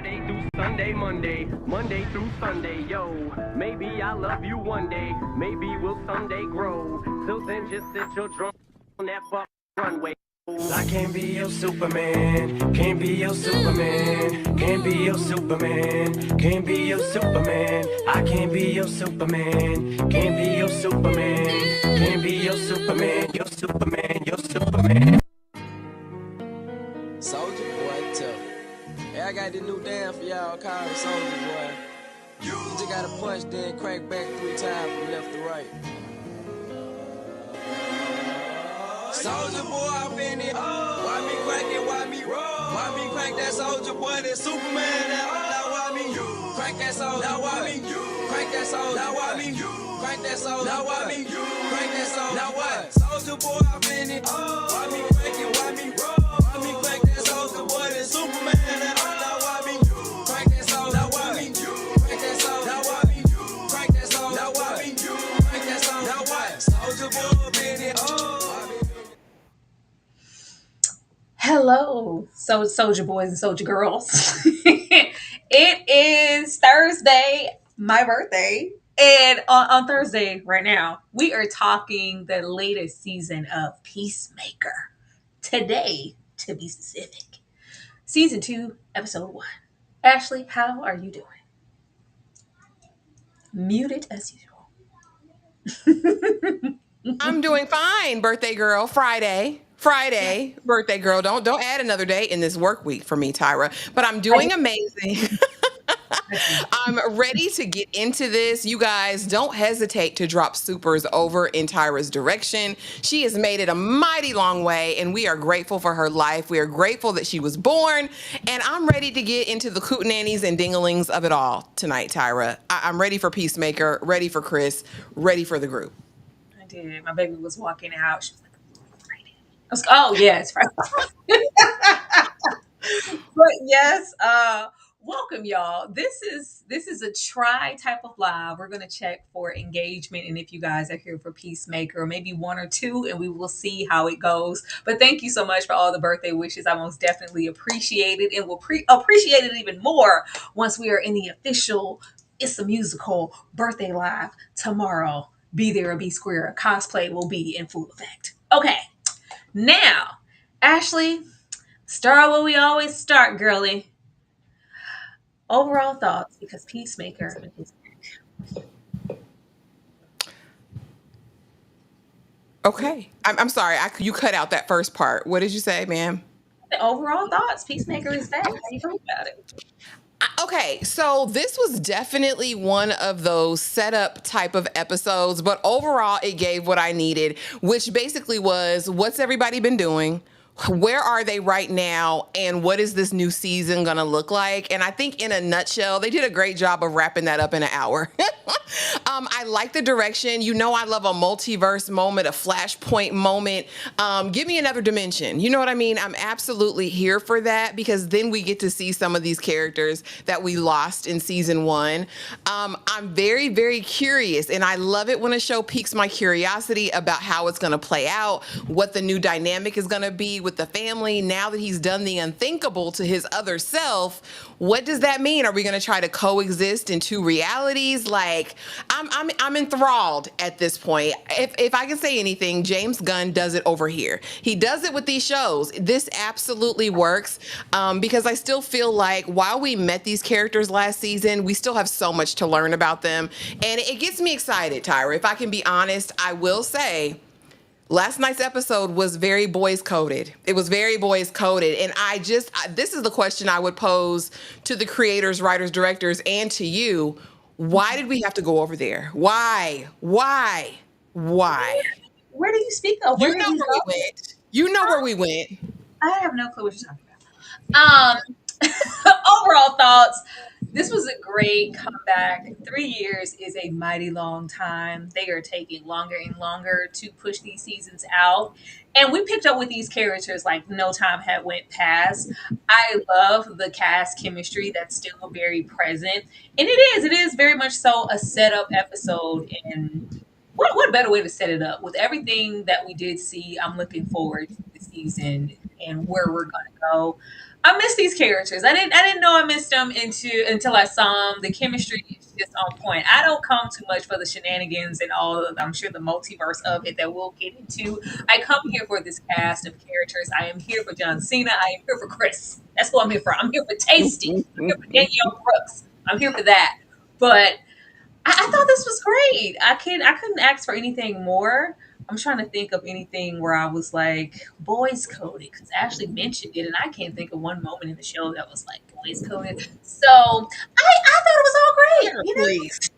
Friday through Sunday, Monday through Sunday, yo. Maybe I'll love you one day, maybe we'll someday grow. Till then, just sit your drunk on that fuck runway. I can't be your Superman, can't be your Superman, can't be your Superman, can't be your Superman. I can't be your Superman, can't be your Superman, can't be your Superman, your Superman, your Superman. Soldier Boy, tough. Hey, I got this new dance for y'all called Soldier Boy. You just gotta punch, then crank back 3 times from left to right. Soldier Boy, I'm in it. Why me crank it? Why me roll? Why me crank that Soldier Boy? That Superman now why me crank that Soldier? Now why me crank that Soldier? Now why me crank that Soldier? Now why me crank that Soldier? Now what? Soldier Boy, I'm in it. Why me crank it? Why me roll? Why me crank that Soldier Boy? That Superman now why me crank that Soldier? Now why me crank that Soldier? Now why me crank that Soldier? Now why me crank that Soldier? Now what? Soldier Boy, I'm in it. Hello, soldier boys and soldier girls. It is Thursday, my birthday. And on Thursday, right now, we are talking the latest season of Peacemaker. Today, to be specific, season 2, episode 1. Ashley, how are you doing? Muted as usual. I'm doing fine, birthday girl. Friday, birthday girl. Don't add another day in this work week for me, Tyra. But I'm doing amazing. I'm ready to get into this. You guys, don't hesitate to drop supers over in Tyra's direction. She has made it a mighty long way, and we are grateful for her life. We are grateful that she was born, and I'm ready to get into the cootenannies and dinglings of it all tonight, Tyra. I'm ready for Peacemaker, ready for Chris, ready for the group. I did. My baby was walking out. She was like, Friday. I was like, oh, yeah, it's Friday. But yes, welcome y'all. This is a try type of live. We're gonna check for engagement and if you guys are here for Peacemaker, or maybe 1 or 2, and we will see how it goes. But thank you so much for all the birthday wishes. I most definitely appreciate it, and will appreciate it even more once we are in the official It's a Musical birthday live tomorrow. Be there or be square. Cosplay will be in full effect. Okay, now Ashley, start where we always start, girly. Overall thoughts, because Peacemaker is Okay. I'm sorry. You cut out that first part. What did you say, ma'am? the overall thoughts. Peacemaker is back. How you feel about it? Okay, so this was definitely one of those setup type of episodes, but overall it gave what I needed, which basically was, what's everybody been doing? Where are they right now? And what is this new season going to look like? And I think in a nutshell, they did a great job of wrapping that up in an hour. I like the direction. You know, I love a multiverse moment, a flashpoint moment. Give me another dimension. You know what I mean? I'm absolutely here for that, because then we get to see some of these characters that we lost in season 1. I'm very, very curious, and I love it when a show piques my curiosity about how it's going to play out, what the new dynamic is going to be with the family now that he's done the unthinkable to his other self. What does that mean? Are we going to try to coexist in 2 realities? Like, I'm enthralled at this point. If I can say anything, James Gunn does it over here. He does it with these shows. This absolutely works, because I still feel like while we met these characters last season, we still have so much to learn about them. And it gets me excited, Tyra. If I can be honest, I will say, last night's episode was very boys coded. It was very boys coded. And this is the question I would pose to the creators, writers, directors, and to you. Why did we have to go over there? Why? Where do you speak of? You know where we went. You know where we went. I have no clue what you're talking about. Overall thoughts. This was a great comeback. 3 years is a mighty long time. They are taking longer and longer to push these seasons out. And we picked up with these characters like no time had went past. I love the cast chemistry that's still very present. And it is very much so a setup episode. And what better way to set it up? With everything that we did see, I'm looking forward to the season and where we're going to go. I miss these characters. I didn't know I missed them until I saw them. The chemistry is just on point. I don't come too much for the shenanigans and all of, I'm sure, the multiverse of it that we'll get into. I come here for this cast of characters. I am here for John Cena. I am here for Chris. That's what I'm here for. I'm here for Tasty. I'm here for Danielle Brooks. I'm here for that. But I thought this was great. I couldn't ask for anything more. I'm trying to think of anything where I was like boys coded because Ashley mentioned it, and I can't think of one moment in the show that was like boys coded. So I thought it was all great. Sarah, You know, please.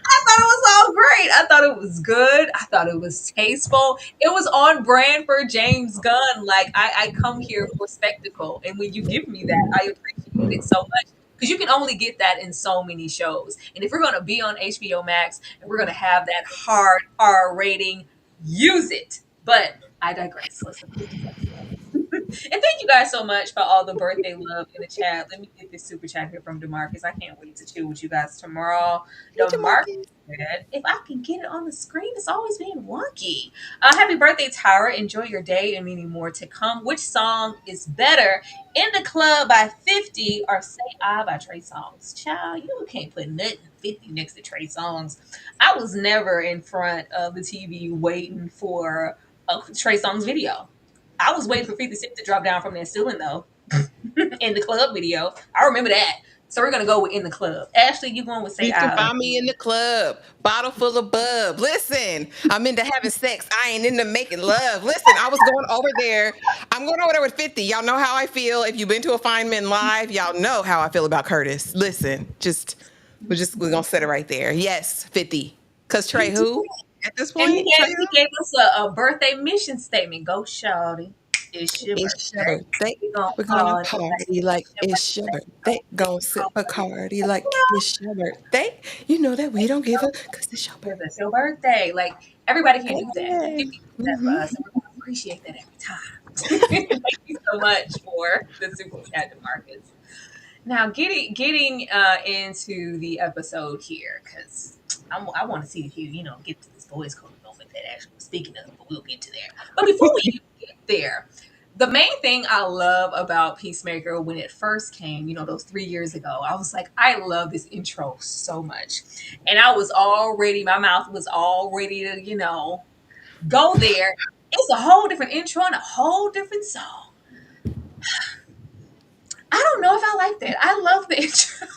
I thought it was all great. I thought it was good. I thought it was tasteful. It was on brand for James Gunn. Like I come here for spectacle, and when you give me that, I appreciate it so much because you can only get that in so many shows. And if we're gonna be on HBO Max and we're gonna have that hard R rating, use it. But I digress. Let's and thank you guys so much for all the birthday love in the chat. Let me get this super chat here from DeMarcus. I can't wait to chill with you guys tomorrow. DeMarcus said, if I can get it on the screen, it's always being wonky. Happy birthday, Tyra. Enjoy your day and many more to come. Which song is better, In the Club by 50 or Say I by Trey Songz? Child, you can't put nothing 50 next to Trey Songz. I was never in front of the TV waiting for a Trey Songz video. I was waiting for 50 Cent to drop down from that ceiling though. In the club video. I remember that. So we're gonna go with In the Club. Ashley, you going with Say You can I? find me in the club, bottle full of bub. Listen, I'm into having sex. I ain't into making love. Listen, I was going over there. I'm going over there with 50. Y'all know how I feel. If you've been to a Fine Men Live, y'all know how I feel about Curtis. Listen, we're gonna set it right there. Yes, 50. Cause Trey who? At this And point, Trey he who? gave us a birthday mission statement. Go shawty. It's your It's your birthday. birthday. We gonna We're gonna party like party like it's your it's your birthday. birthday. Gonna sip a cardi like it's your birthday. You know that we don't give a cause it's your Because birthday. it's your birthday. Like everybody can do that. And Hey. 50 does that for us. And we're gonna appreciate that every time. Thank you so much for the super chat, Marcus. Now, getting into the episode here, because I want to see if you get to this voice code moment that actually was speaking of, but we'll get to there. But before we even get there, the main thing I love about Peacemaker when it first came, those 3 years ago, I was like, I love this intro so much. And my mouth was all ready to, go there. It's a whole different intro and a whole different song. I don't know if I like that. I love the intro.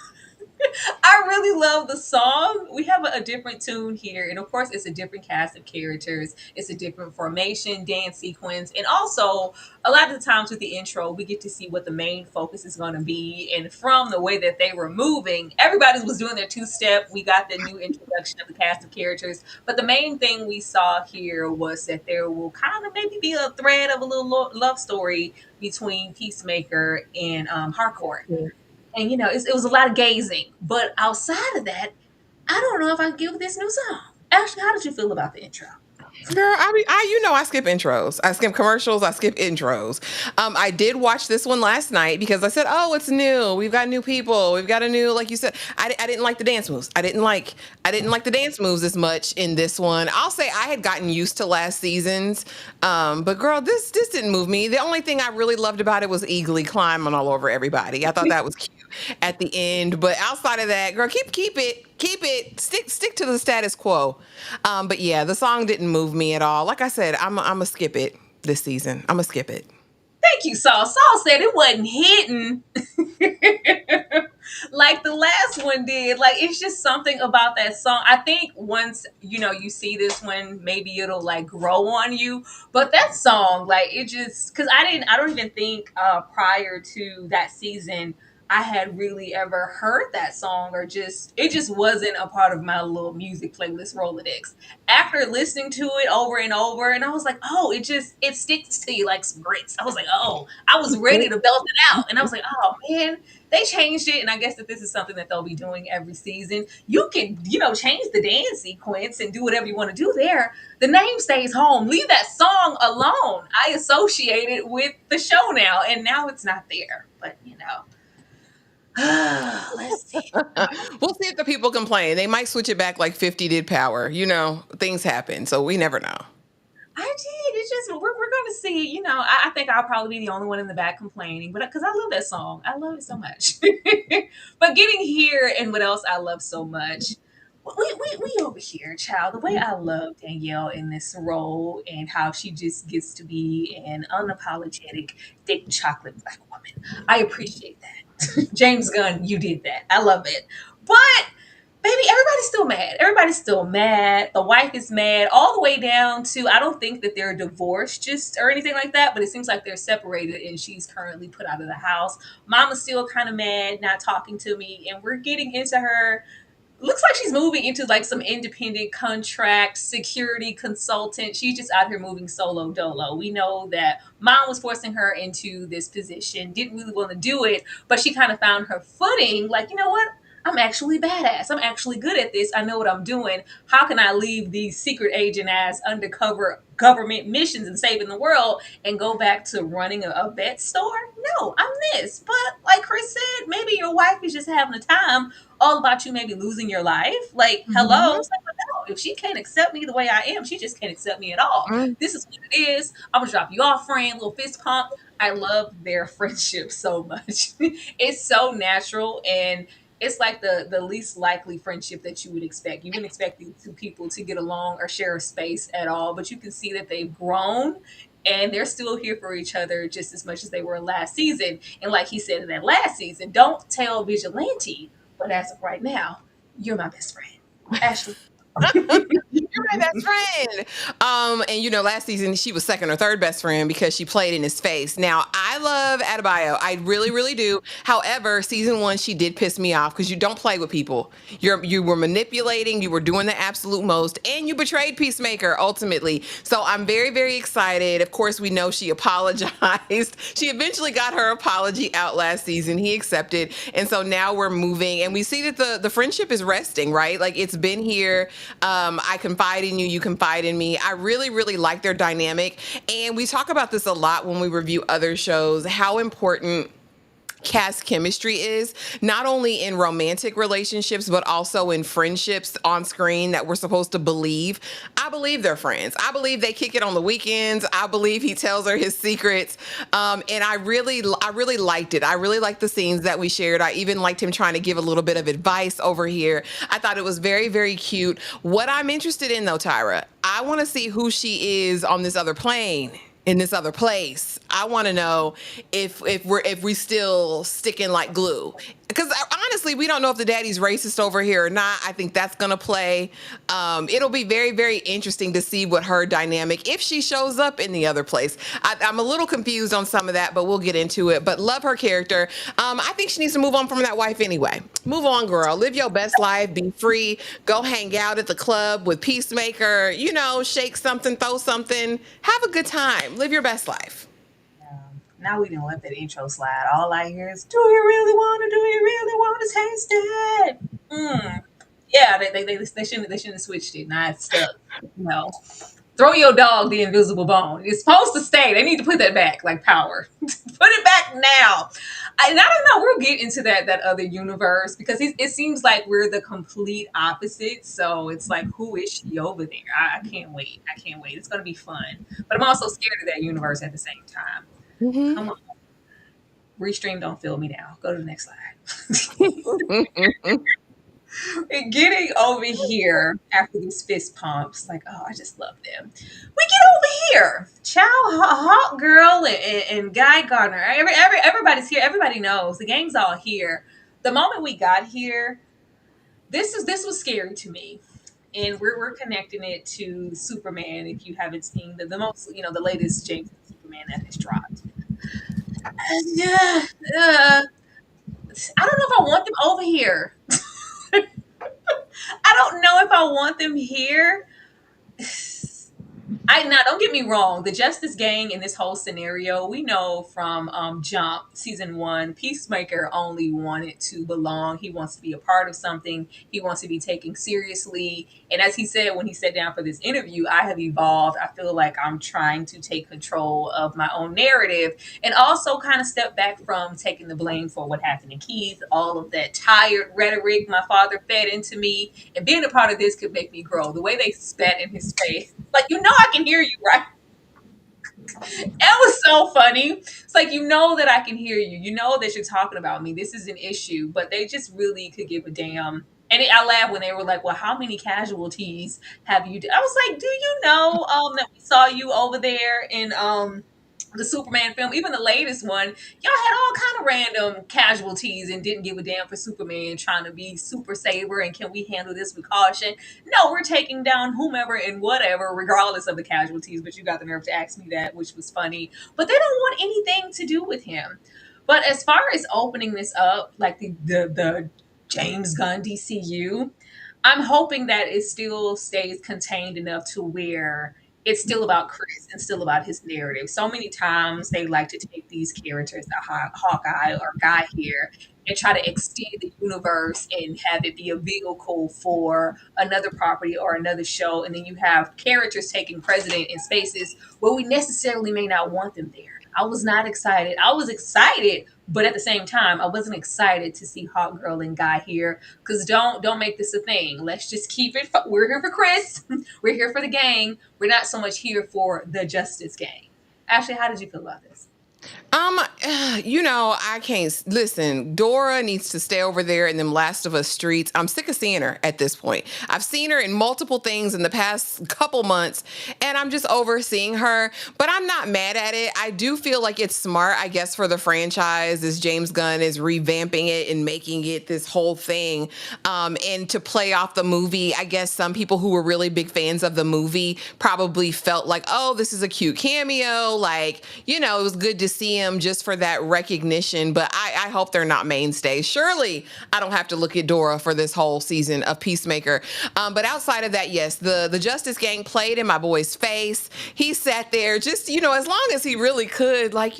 I really love the song. We have a different tune here. And of course, it's a different cast of characters. It's a different formation, dance sequence. And also, a lot of the times with the intro, we get to see what the main focus is going to be. And from the way that they were moving, everybody was doing their two-step. We got the new introduction of the cast of characters. But the main thing we saw here was that there will kind of maybe be a thread of a little love story between Peacemaker and Harcourt. And it was a lot of gazing, but outside of that, I don't know if I give this new song. Ashley, how did you feel about the intro? Girl, I skip intros. I skip commercials. I skip intros. I did watch this one last night because I said, "Oh, it's new. We've got new people. We've got a new," like you said. I didn't like the dance moves. I didn't like the dance moves as much in this one. I'll say I had gotten used to last season's, but girl, this didn't move me. The only thing I really loved about it was Eagly climbing all over everybody. I thought that was cute at the end, but outside of that, girl, keep it, stick to the status quo. But yeah, the song didn't move me at all. Like I said, I'm gonna skip it this season. I'm gonna skip it. Thank you, Saul. Saul said it wasn't hitting like the last one did. Like it's just something about that song. I think once you see this one, maybe it'll like grow on you. But that song, like it just because I don't even think prior to that season I had really ever heard that song or it just wasn't a part of my little music playlist Rolodex. After listening to it over and over, and I was like, oh, it sticks to you like some grits. I was like, oh, I was ready to belt it out. And I was like, oh man, they changed it. And I guess that this is something that they'll be doing every season. You can, change the dance sequence and do whatever you want to do there. The name stays home. Leave that song alone. I associate it with the show now, and now it's not there. But let's see. We'll see if the people complain. They might switch it back like 50 did Power. Things happen, so we never know. I did. It's just we're to see, I think I'll probably be the only one in the back complaining, but because I love that song, I love it so much. But getting here and what else I love so much, we over here, child. The way I love Danielle in this role and how she just gets to be an unapologetic thick chocolate black woman. I appreciate that. James Gunn, you did that. I love it. But baby, everybody's still mad. Everybody's still mad. The wife is mad, all the way down to, I don't think that they're divorced just or anything like that, but it seems like they're separated and she's currently put out of the house. Mama's still kind of mad, not talking to me, and we're getting into her. Looks like she's moving into like some independent contract security consultant. She's just out here moving solo dolo. We know that mom was forcing her into this position, didn't really want to do it, but she kind of found her footing. Like, you know what? I'm actually badass. I'm actually good at this. I know what I'm doing. How can I leave these secret agent ass undercover government missions and saving the world and go back to running a vet store? No, I'm this. But like Chris said, maybe your wife is just having a time all about you maybe losing your life. Like, hello. Mhm. It's like, no, if she can't accept me the way I am, she just can't accept me at all. Mm. This is what it is. I'm gonna drop you off, friend. Little fist pump. I love their friendship so much. It's so natural, and it's like the least likely friendship that you would expect. You wouldn't expect these two people to get along or share a space at all, but you can see that they've grown and they're still here for each other just as much as they were last season. And like he said in that last season, don't tell Vigilante, but as of right now, you're my best friend. Ashley. You're my best friend. And last season she was second or third best friend because she played in his face. Now I love Adebayo, I really, really do. However, season one she did piss me off because you don't play with people. You were manipulating, you were doing the absolute most, and you betrayed Peacemaker ultimately. So I'm very, very excited. Of course, we know she apologized. She eventually got her apology out last season. He accepted, and so now we're moving, and we see that the friendship is resting. Right, like it's been here. I confide in you, you confide in me. I really, really like their dynamic. And we talk about this a lot when we review other shows, how important cast chemistry is, not only in romantic relationships, but also in friendships on screen that we're supposed to believe. I believe they're friends. I believe they kick it on the weekends. I believe he tells her his secrets. And I really liked it. I really liked the scenes that we shared. I even liked him trying to give a little bit of advice over here. I thought it was very, very cute. What I'm interested in though, Tyra, I want to see who she is on this other plane, in this other place. I want to know if we still sticking like glue. Because honestly, we don't know if the daddy's racist over here or not. I think that's gonna play. It'll be very, very interesting to see what her dynamic, if she shows up in the other place. I'm a little confused on some of that, but we'll get into it. But love her character. I think she needs to move on from that wife anyway. Move on, girl. Live your best life. Be free. Go hang out at the club with Peacemaker. Shake something, throw something. Have a good time. Live your best life. Now we didn't let that intro slide. All I hear is, do you really want to? Do you really want to taste it? Yeah, they shouldn't have switched it. Now it's stuck. Throw your dog the invisible bone. It's supposed to stay. They need to put that back, like Power. Put it back now. And I don't know. We'll get into that other universe because it seems like we're the complete opposite. So it's like, who is she over there? I can't wait. I can't wait. It's gonna be fun. But I'm also scared of that universe at the same time. Mm-hmm. Come on. Restream, don't fill me now. Go to the next slide. Getting over here after these fist pumps, like, oh, I just love them. We get over here. Chow Hawk Girl and Guy Gardner. Everybody's here. Everybody knows. The gang's all here. The moment we got here, this was scary to me. And we're connecting it to Superman. If you haven't seen the most, the latest James Superman that has dropped. Yeah, I don't know if I want them over here. I don't know if I want them here. Now don't get me wrong, the Justice Gang in this whole scenario, we know from Jump season 1, Peacemaker only wanted to belong. He wants to be a part of something. He wants to be taken seriously. And as he said when he sat down for this interview, I have evolved. I feel like I'm trying to take control of my own narrative and also kind of step back from taking the blame for what happened to Keith. All of that tired rhetoric my father fed into me, and being a part of this could make me grow. The way they spat in his face, like, I can hear you, right? That was so funny. It's like, you know that I can hear you. You know that you're talking about me. This is an issue, but they just really could give a damn. And I laughed when they were like, "Well, how many casualties have you?" I was like, "Do you know that we saw you over there in the Superman film, even the latest one? Y'all had all kind of random casualties and didn't give a damn for Superman trying to be super saver and can we handle this with caution? No, we're taking down whomever and whatever, regardless of the casualties. But you got the nerve to ask me that, which was funny. But they don't want anything to do with him. But as far as opening this up, like the James Gunn DCU, I'm hoping that it still stays contained enough to where it's still about Chris and still about his narrative. So many times they like to take these characters, the Hawkeye or Guy here, and try to extend the universe and have it be a vehicle for another property or another show. And then you have characters taking precedent in spaces where we necessarily may not want them there. I was not excited. I was excited, but at the same time, I wasn't excited to see Hawk Girl and Guy here. Because don't make this a thing. Let's just keep it. We're here for Chris. We're here for the gang. We're not so much here for the Justice Gang. Ashley, how did you feel about this? Um, I can't listen. Dora needs to stay over there in them Last of Us streets. I'm sick of seeing her at this point. I've seen her in multiple things in the past couple months, and I'm just over seeing her. But I'm not mad at it. I do feel like it's smart, I guess, for the franchise as James Gunn is revamping it and making it this whole thing. And to play off the movie, I guess some people who were really big fans of the movie probably felt like, oh, this is a cute cameo. Like, it was good to see him just for that recognition, but I hope they're not mainstays. Surely I don't have to look at Dora for this whole season of Peacemaker. But outside of that, yes, the Justice Gang played in my boy's face. He sat there just, as long as he really could, like,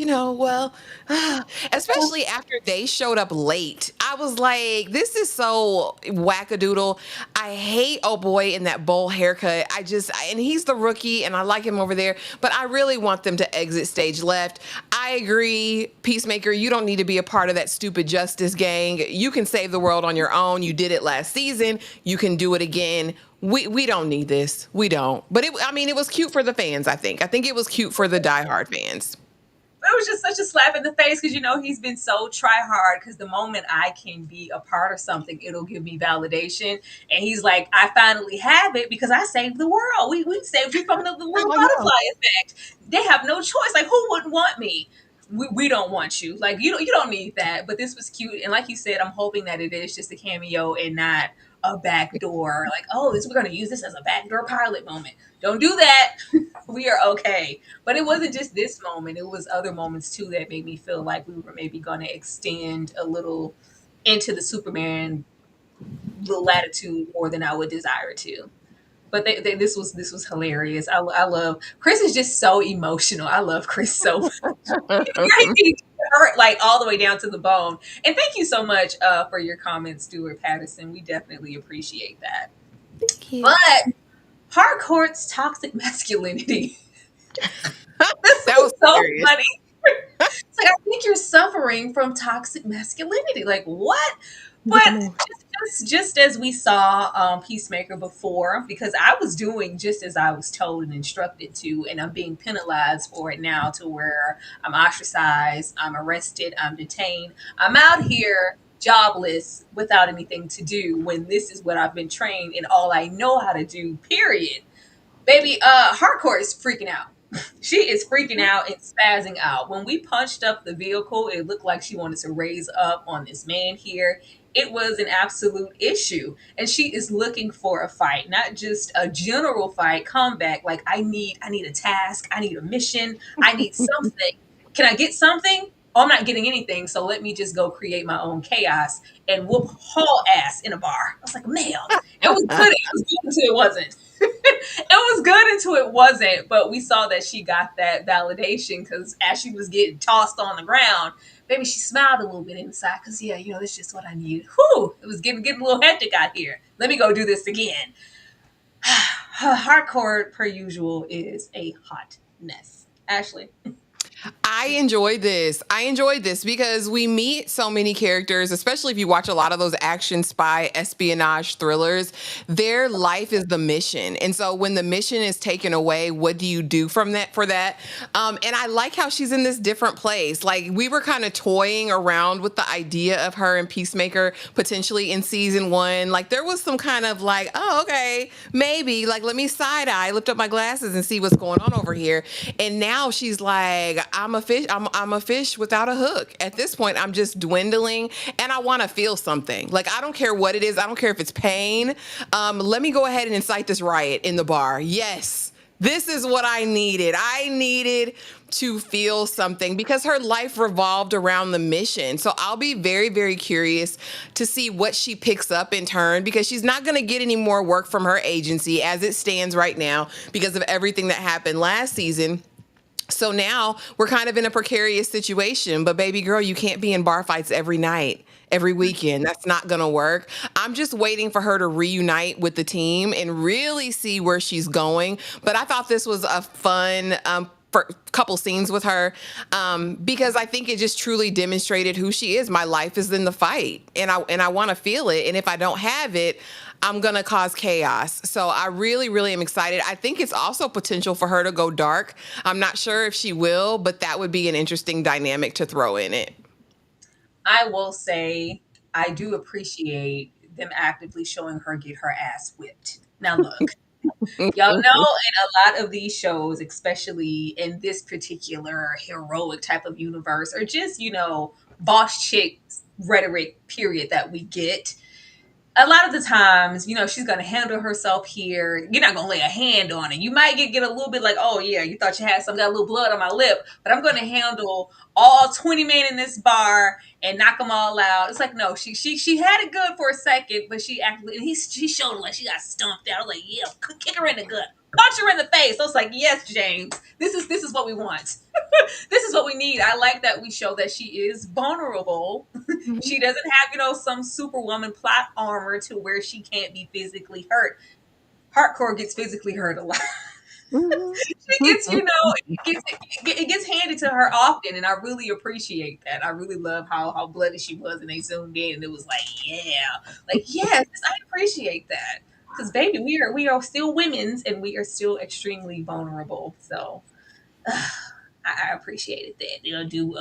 especially after they showed up late. I was like, this is so wackadoodle. I hate oh boy in that bowl haircut. And he's the rookie and I like him over there, but I really want them to exit stage left. I agree, Peacemaker, you don't need to be a part of that stupid Justice Gang. You can save the world on your own. You did it last season. You can do it again. We don't need this. We don't. But it was cute for the fans, I think. I think it was cute for the diehard fans. It was just such a slap in the face because he's been so try hard because the moment I can be a part of something, it'll give me validation. And he's like, I finally have it because I saved the world. We saved you from the little butterfly effect. They have no choice. Like, who wouldn't want me? We don't want you. Like, you don't need that. But this was cute. And like you said, I'm hoping that it is just a cameo and not a backdoor. Like, oh, we're going to use this as a backdoor pilot moment. Don't do that. We are okay. But it wasn't just this moment. It was other moments too that made me feel like we were maybe going to extend a little into the Superman little latitude more than I would desire to. But this was hilarious. I love Chris is just so emotional. I love Chris so much. He hurt like all the way down to the bone. And thank you so much for your comments, Stuart Patterson. We definitely appreciate that. Thank you. But Harcourt's toxic masculinity. That was so hilarious. funny. It's like, I think you're suffering from toxic masculinity. Like, what? But just as we saw Peacemaker before, because I was doing just as I was told and instructed to, and I'm being penalized for it now to where I'm ostracized, I'm arrested, I'm detained. I'm out here jobless without anything to do when this is what I've been trained and all I know how to do, period. Baby, Hardcore is freaking out. She is freaking out and spazzing out. When we punched up the vehicle, it looked like she wanted to raise up on this man here. It was an absolute issue. And she is looking for a fight, not just a general fight, comeback. Like, I need a task, I need a mission, I need something. Can I get something? Oh, I'm not getting anything, so let me just go create my own chaos and whoop whole ass in a bar. I was like, man, it was good. It was good until it wasn't. It was good until it wasn't, but we saw that she got that validation because as she was getting tossed on the ground, maybe she smiled a little bit inside because, yeah, that's just what I needed. Whew, it was getting a little hectic out here. Let me go do this again. Hardcore, per usual, is a hot mess. Ashley. I enjoyed this. I enjoyed this because we meet so many characters, especially if you watch a lot of those action spy espionage thrillers. Their life is the mission. And so when the mission is taken away, what do you do from that for that? And I like how she's in this different place. Like we were kind of toying around with the idea of her and Peacemaker potentially in season one. Like there was some kind of like, oh, okay, maybe like let me side eye, lift up my glasses and see what's going on over here. And now she's like, I'm a fish. I'm a fish without a hook. At this point, I'm just dwindling, and I want to feel something. Like I don't care what it is. I don't care if it's pain. Let me go ahead and incite this riot in the bar. Yes, this is what I needed. I needed to feel something because her life revolved around the mission. So I'll be very, very curious to see what she picks up in turn because she's not going to get any more work from her agency as it stands right now because of everything that happened last season. So now we're kind of in a precarious situation, but baby girl, you can't be in bar fights every night, every weekend. That's not going to work. I'm just waiting for her to reunite with the team and really see where she's going. But I thought this was a fun for couple scenes with her because I think it just truly demonstrated who she is. My life is in the fight and I want to feel it. And if I don't have it, I'm going to cause chaos. So I really, really am excited. I think it's also potential for her to go dark. I'm not sure if she will, but that would be an interesting dynamic to throw in it. I will say I do appreciate them actively showing her get her ass whipped. Now look, y'all know in a lot of these shows, especially in this particular heroic type of universe, or just, boss chick rhetoric period that we get, a lot of the times, she's going to handle herself here. You're not going to lay a hand on it. You might get a little bit like, oh, yeah, you thought you had some, got a little blood on my lip, but I'm going to handle all 20 men in this bar and knock them all out. It's like, no, she had it good for a second, but she actually, and she showed her like she got stumped out. I was like, yeah, kick her in the gut. Punch her in the face. I was like, yes, James, this is what we want. This is what we need. I like that we show that she is vulnerable. She doesn't have, some superwoman plot armor to where she can't be physically hurt. Hardcore gets physically hurt a lot. She gets, it gets handed to her often, and I really appreciate that. I really love how bloody she was, and they zoomed in, and it was like, yeah, like yes, I appreciate that because baby, we are still women's, and we are still extremely vulnerable. So I appreciated that. They'll do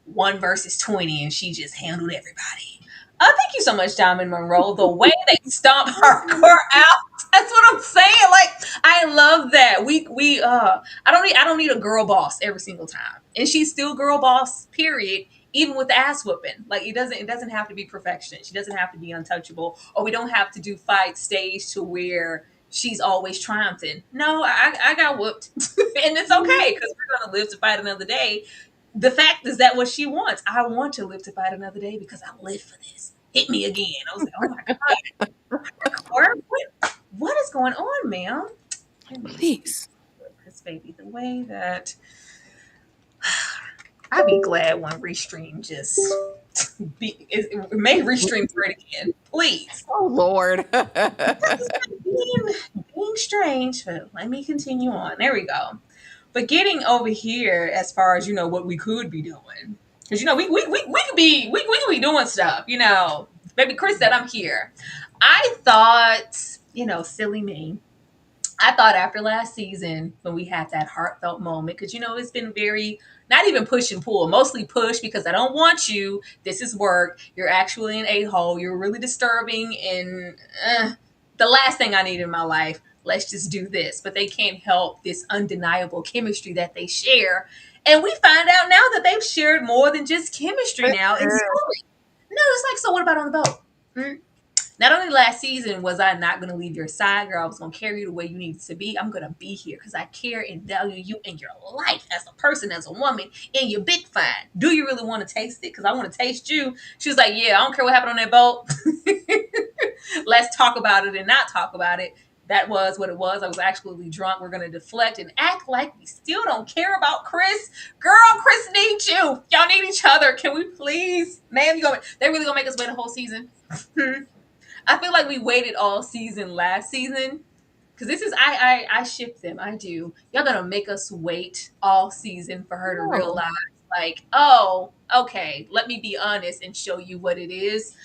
1 versus 20, and she just handled everybody. Thank you so much, Diamond Monroe. The way they stomp hardcore out. That's what I'm saying. Like, I love that. I don't need a girl boss every single time. And she's still girl boss, period, even with the ass whooping. Like it doesn't have to be perfection. She doesn't have to be untouchable. Or we don't have to do fight stage to where she's always triumphing. No, I got whooped. And it's okay because we're gonna live to fight another day. The fact is that what she wants. I want to live to fight another day because I live for this. Hit me again. I was like, oh my God. What is going on, ma'am? Please. This baby, the way that I'd be glad when Restream just may Restream for it again. Please. Oh Lord. being strange, but let me continue on. There we go. But getting over here as far as what we could be doing. Because we could be doing stuff, Baby Chris said I'm here. I thought, silly me. I thought after last season when we had that heartfelt moment, because it's been very not even push and pull, mostly push because I don't want you. This is work. You're actually an a-hole. You're really disturbing and the last thing I need in my life. Let's just do this. But they can't help this undeniable chemistry that they share. And we find out now that they've shared more than just chemistry now. No, it's like, so what about on the boat? Not only last season was I not going to leave your side, girl, I was going to carry you the way you needed to be. I'm going to be here because I care and value you in your life as a person, as a woman, and your big fine. Do you really want to taste it? Because I want to taste you. She was like, yeah, I don't care what happened on that boat. Let's talk about it and not talk about it. That was what it was. I was actually drunk. We're going to deflect and act like we still don't care about Chris. Girl, Chris needs you. Y'all need each other. Can we please? Man, they really going to make us wait a whole season. I feel like we waited all season last season because this is I ship them. I do. Y'all gonna make us wait all season for her to No. realize, like, oh, okay, let me be honest and show you what it is.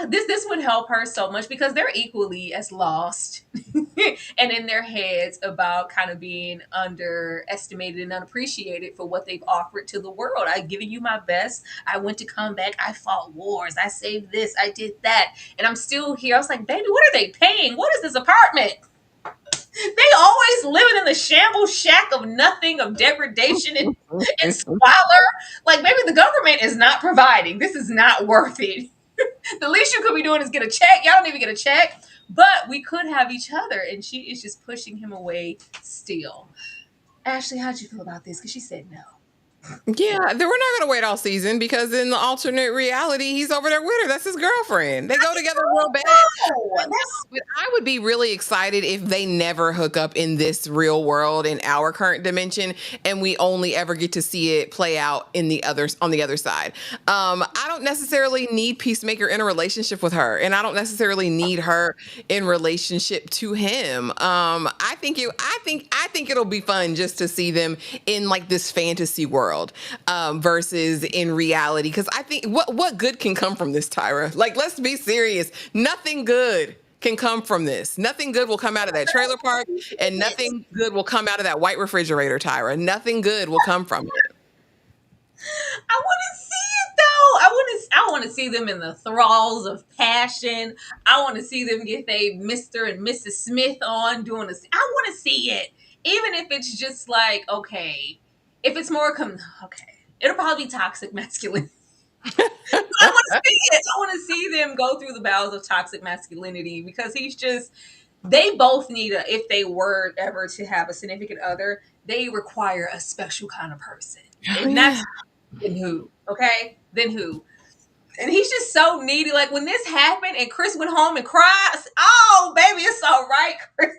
This would help her so much because they're equally as lost and in their heads about kind of being underestimated and unappreciated for what they've offered to the world. I've given you my best. I went to come back. I fought wars. I saved this. I did that. And I'm still here. I was like, baby, what are they paying? What is this apartment? They always living in the shambles shack of nothing, of degradation and squalor. Like, maybe the government is not providing. This is not worth it. The least you could be doing is get a check. Y'all don't even get a check. But we could have each other. And she is just pushing him away still. Ashley, how'd you feel about this? Because she said no. Yeah, we're not going to wait all season because in the alternate reality, he's over there with her. That's his girlfriend. They go together real bad. But I would be really excited if they never hook up in this real world in our current dimension, and we only ever get to see it play out in the others on the other side. I don't necessarily need Peacemaker in a relationship with her, and I don't necessarily need her in relationship to him. I think it'll be fun just to see them in like this fantasy world versus in reality. Because I think what good can come from this, Tyra? Like, let's be serious. Nothing good can come from this. Nothing good will come out of that trailer park, and nothing good will come out of that white refrigerator, Tyra. Nothing good will come from it. I want to see it though. I want to see them in the thralls of passion. I want to see them get they Mr. and Mrs. Smith on doing this. I want to see it, even if it's just like, okay, if it's more okay, it'll probably be toxic masculinity. I want to see it. I want to see them go through the battles of toxic masculinity because they both need if they were ever to have a significant other, they require a special kind of person. And that's then who? Okay? Then who? And he's just so needy. Like when this happened and Chris went home and cried, I said, oh baby, it's all right, Chris.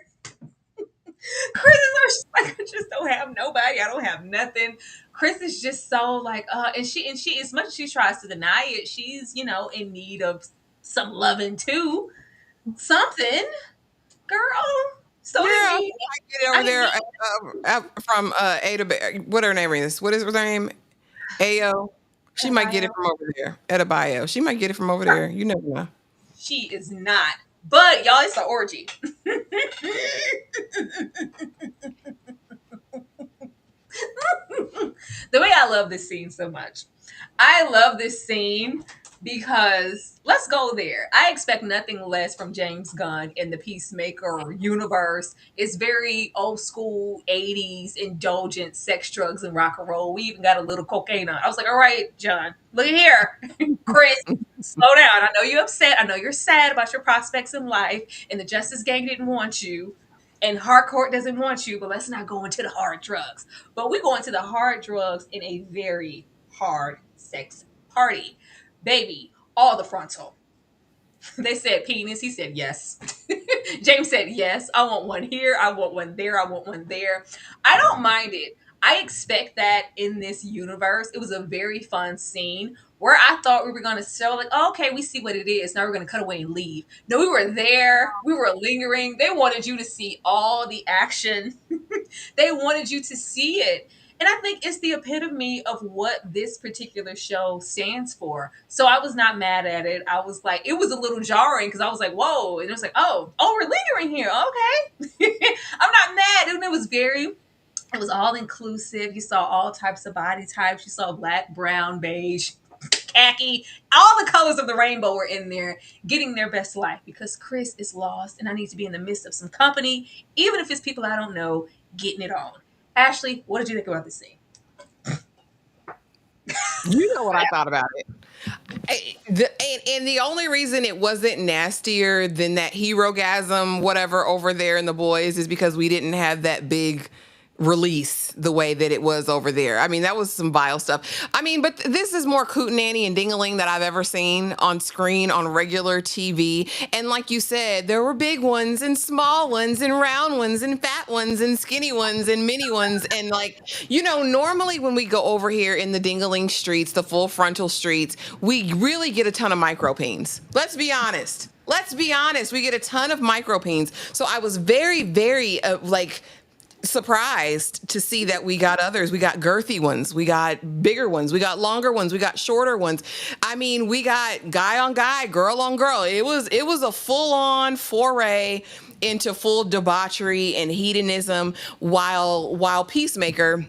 Chris is like, I just don't have nobody. I don't have nothing. Chris is just so like, and she as much as she tries to deny it, she's, in need of some loving too. Something. Girl. So yeah, I get it over there from Ada. What her name is? What is her name? Ayo. She might get it from over there. Eda Bio. She might get it from over there. You never know. She is not. But y'all, it's an orgy. The way I love this scene so much. I love this scene because let's go there. I expect nothing less from James Gunn in the Peacemaker universe. It's very old school 80s indulgent sex, drugs, and rock and roll. We even got a little cocaine on. I was like, all right, John, look at here. Chris, slow down. I know you're upset. I know you're sad about your prospects in life, and the Justice Gang didn't want you. And Hardcourt doesn't want you, but let's not go into the hard drugs. But we go into the hard drugs in a very hard sex party. Baby, all the frontal. They said penis. He said yes. James said yes. I want one here. I want one there. I want one there. I don't mind it. I expect that in this universe. It was a very fun scene where I thought we were going to show like, oh, okay, we see what it is. Now we're going to cut away and leave. No, we were there. We were lingering. They wanted you to see all the action. They wanted you to see it. And I think it's the epitome of what this particular show stands for. So I was not mad at it. I was like, it was a little jarring because I was like, whoa. And it was like, oh, we're lingering here. Okay. I'm not mad. And it was all inclusive. You saw all types of body types. You saw black, brown, beige, khaki. All the colors of the rainbow were in there getting their best life because Chris is lost and I need to be in the midst of some company, even if it's people I don't know, getting it on. Ashley, what did you think about this scene? You know what I thought about it. And the only reason it wasn't nastier than that hero-gasm, whatever, over there in the boys is because we didn't have that big release the way that it was over there. I mean, that was some vile stuff. I mean, but this is more Cootenanny and Dingaling that I've ever seen on screen on regular TV. And like you said, there were big ones and small ones and round ones and fat ones and skinny ones and mini ones. And like, normally when we go over here in the Dingaling streets, the full frontal streets, we really get a ton of micropeens. Let's be honest. Let's be honest, we get a ton of micropeens. So I was very, very surprised to see that we got others. We got girthy ones, we got bigger ones, we got longer ones, we got shorter ones. I mean, we got guy on guy, girl on girl. It was a full on foray into full debauchery and hedonism while Peacemaker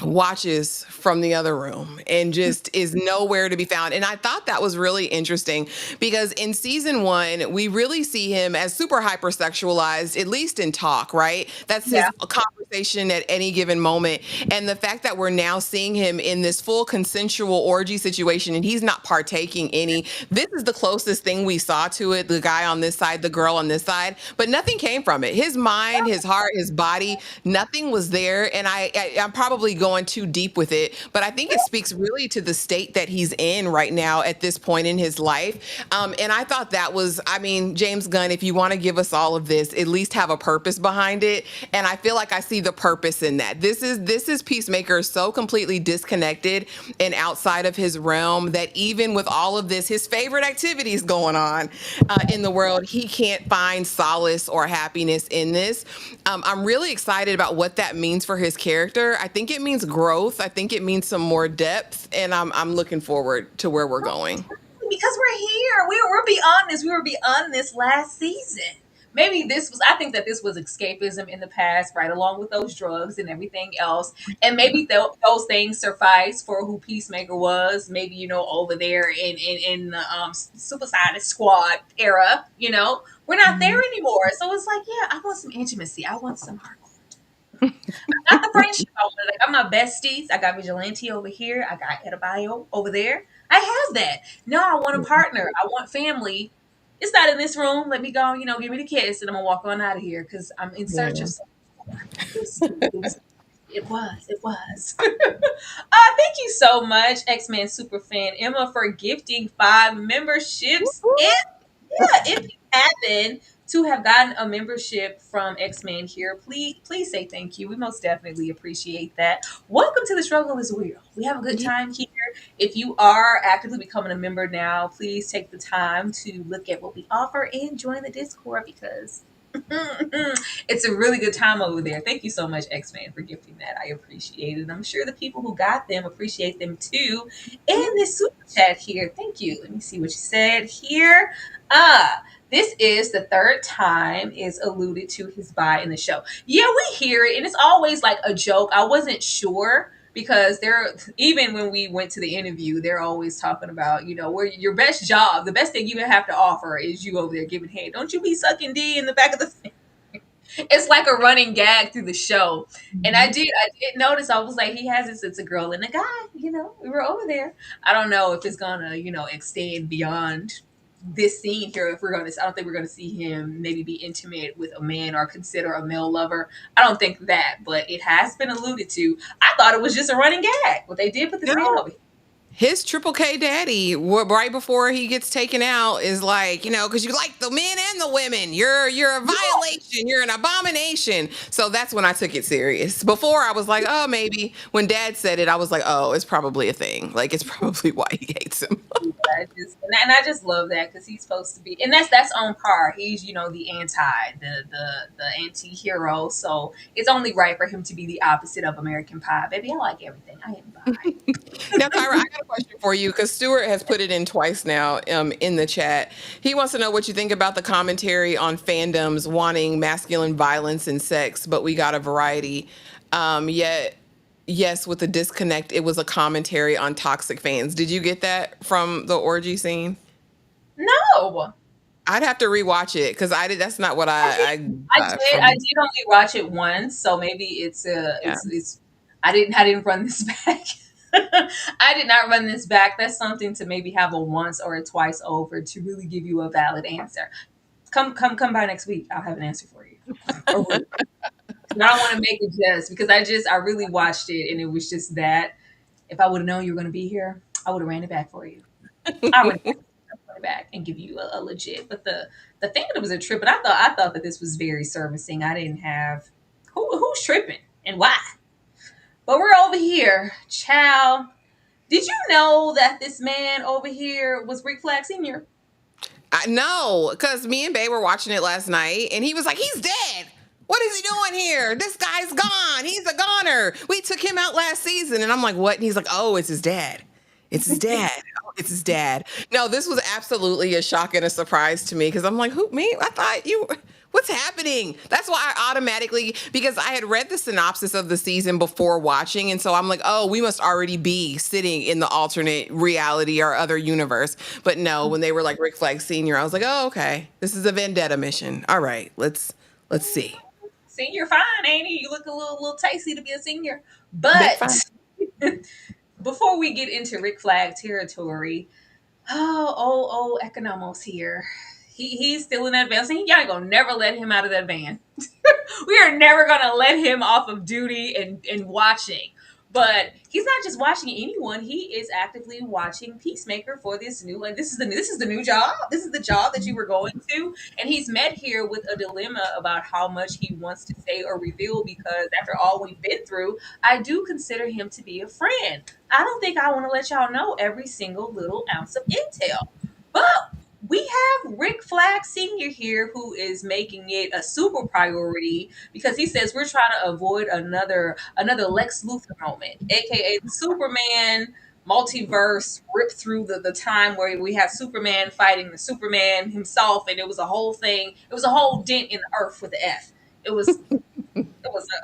watches from the other room and just is nowhere to be found. And I thought that was really interesting because in season 1, we really see him as super hypersexualized, at least in talk, right? That's his Yeah. conversation at any given moment. And the fact that we're now seeing him in this full consensual orgy situation and he's not partaking any, this is the closest thing we saw to it. The guy on this side, the girl on this side, but nothing came from it. His mind, his heart, his body, nothing was there. And I'm probably going too deep with it, but I think it speaks really to the state that he's in right now at this point in his life. And I thought that was, I mean, James Gunn, if you want to give us all of this, at least have a purpose behind it. And I feel like I see the purpose in that. This is Peacemaker so completely disconnected and outside of his realm that even with all of this, his favorite activities going on in the world, he can't find solace or happiness in this. I'm really excited about what that means for his character. I think it means growth. I think it means some more depth, and I'm looking forward to where we're going. Because we're here. We're beyond this. We were beyond this last season. Maybe this was, I think that this was escapism in the past, right along with those drugs and everything else. And maybe those things suffice for who Peacemaker was. Maybe, over there in the Suicide Squad era, we're not there anymore. So it's like, yeah, I want some intimacy. I want some hardcore. Not the friendship I wanted. Like, I'm my besties. I got Vigilante over here. I got Edebayo over there. I have that. No, I want a partner. I want family. It's not in this room. Let me go, give me the kiss, and I'm gonna walk on out of here because I'm in search of something more. It was. Thank you so much, X-Men Superfan Emma, for gifting 5 memberships. If you happen to have gotten a membership from X-Men here, please say thank you. We most definitely appreciate that. Welcome to The Struggle is Real. We have a good time here. If you are actively becoming a member now, please take the time to look at what we offer and join the Discord because it's a really good time over there. Thank you so much, X-Man, for gifting that. I appreciate it. I'm sure the people who got them appreciate them too. And this super chat here. Thank you. Let me see what you said here. This is the 3rd time is alluded to his bi in the show. Yeah, we hear it, and it's always like a joke. I wasn't sure because even when we went to the interview, they're always talking about, where your best job, the best thing you have to offer is you over there giving head. Don't you be sucking D in the back of the It's like a running gag through the show. And I did notice, I was like, he has it since a girl and a guy, we were over there. I don't know if it's gonna, extend beyond this scene here. I don't think we're gonna see him maybe be intimate with a man or consider a male lover. I don't think that, but it has been alluded to. I thought it was just a running gag. Well, they did put this man over here. His Triple K daddy, right before he gets taken out, is like, because you like the men and the women. You're a violation. You're an abomination. So that's when I took it serious. Before I was like, oh, maybe. When Dad said it, I was like, oh, it's probably a thing. Like, it's probably why he hates him. I just love that because he's supposed to be, and that's on par. He's the the anti-hero. So it's only right for him to be the opposite of American Pie. Baby, I like everything. I am bi. Now, Kyra, I got a question for you because Stuart has put it in twice now in the chat. He wants to know what you think about the commentary on fandoms wanting masculine violence and sex, but we got a variety. Yet, yes, with the disconnect, it was a commentary on toxic fans. Did you get that from the orgy scene? No. I'd have to rewatch it because that's not what I did only watch it once, so maybe it's I didn't run this back. I did not run this back. That's something to maybe have a once or a twice over to really give you a valid answer. Come by next week. I'll have an answer for you. I don't want to make it just because I really watched it and it was just that. If I would have known you were going to be here, I would have ran it back for you. I would have run it back and give you a legit. But the fandom was a trip, and I thought that this was very servicing. I didn't have who's tripping and why. But we're over here. Chow. Did you know that this man over here was Rick Flag Sr.? I know, because me and Bae were watching it last night, and he was like, "He's dead. What is he doing here? This guy's gone. He's a goner. We took him out last season." And I'm like, "What?" And he's like, "Oh, it's his dad. It's his dad. Oh, it's his dad." No, this was absolutely a shock and a surprise to me because I'm like, "Who, me? I thought you." What's happening? That's why I automatically, because I had read the synopsis of the season before watching. And so I'm like, oh, we must already be sitting in the alternate reality or other universe. But no, when they were like Rick Flag Sr., I was like, oh, okay, this is a vendetta mission. All right, let's see. Senior fine, ain't he? You look a little tasty to be a senior. Big But fan. before we get into Rick Flag territory, Economos here. He's still in that van. So y'all ain't gonna never let him out of that van. We are never gonna let him off of duty and watching. But he's not just watching anyone; he is actively watching Peacemaker for this new. And this is the new job. This is the job that you were going to. And he's met here with a dilemma about how much he wants to say or reveal. Because after all we've been through, I do consider him to be a friend. I don't think I want to let y'all know every single little ounce of intel. But we have Rick Flag Sr. here who is making it a super priority because he says we're trying to avoid another Lex Luthor moment, aka the Superman multiverse rip through the time where we have Superman fighting the Superman himself, and it was a whole thing. It was a whole dent in the earth with the F. It was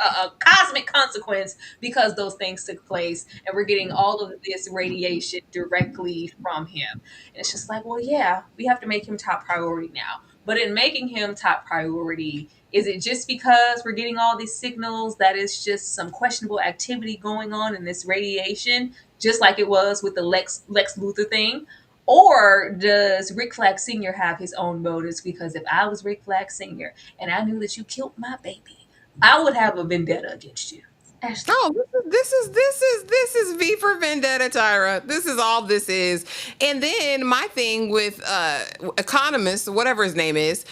a cosmic consequence because those things took place, and we're getting all of this radiation directly from him. And it's just like, well, yeah, we have to make him top priority now. But in making him top priority, is it just because we're getting all these signals that it's just some questionable activity going on in this radiation, just like it was with the Lex Luthor thing? Or does Rick Flag Sr. have his own motives? Because if I was Rick Flag Sr. and I knew that you killed my baby, I would have a vendetta against you. Ashley. Oh, this is V for Vendetta, Tyra. This is all this is. And then my thing with Economos, whatever his name is,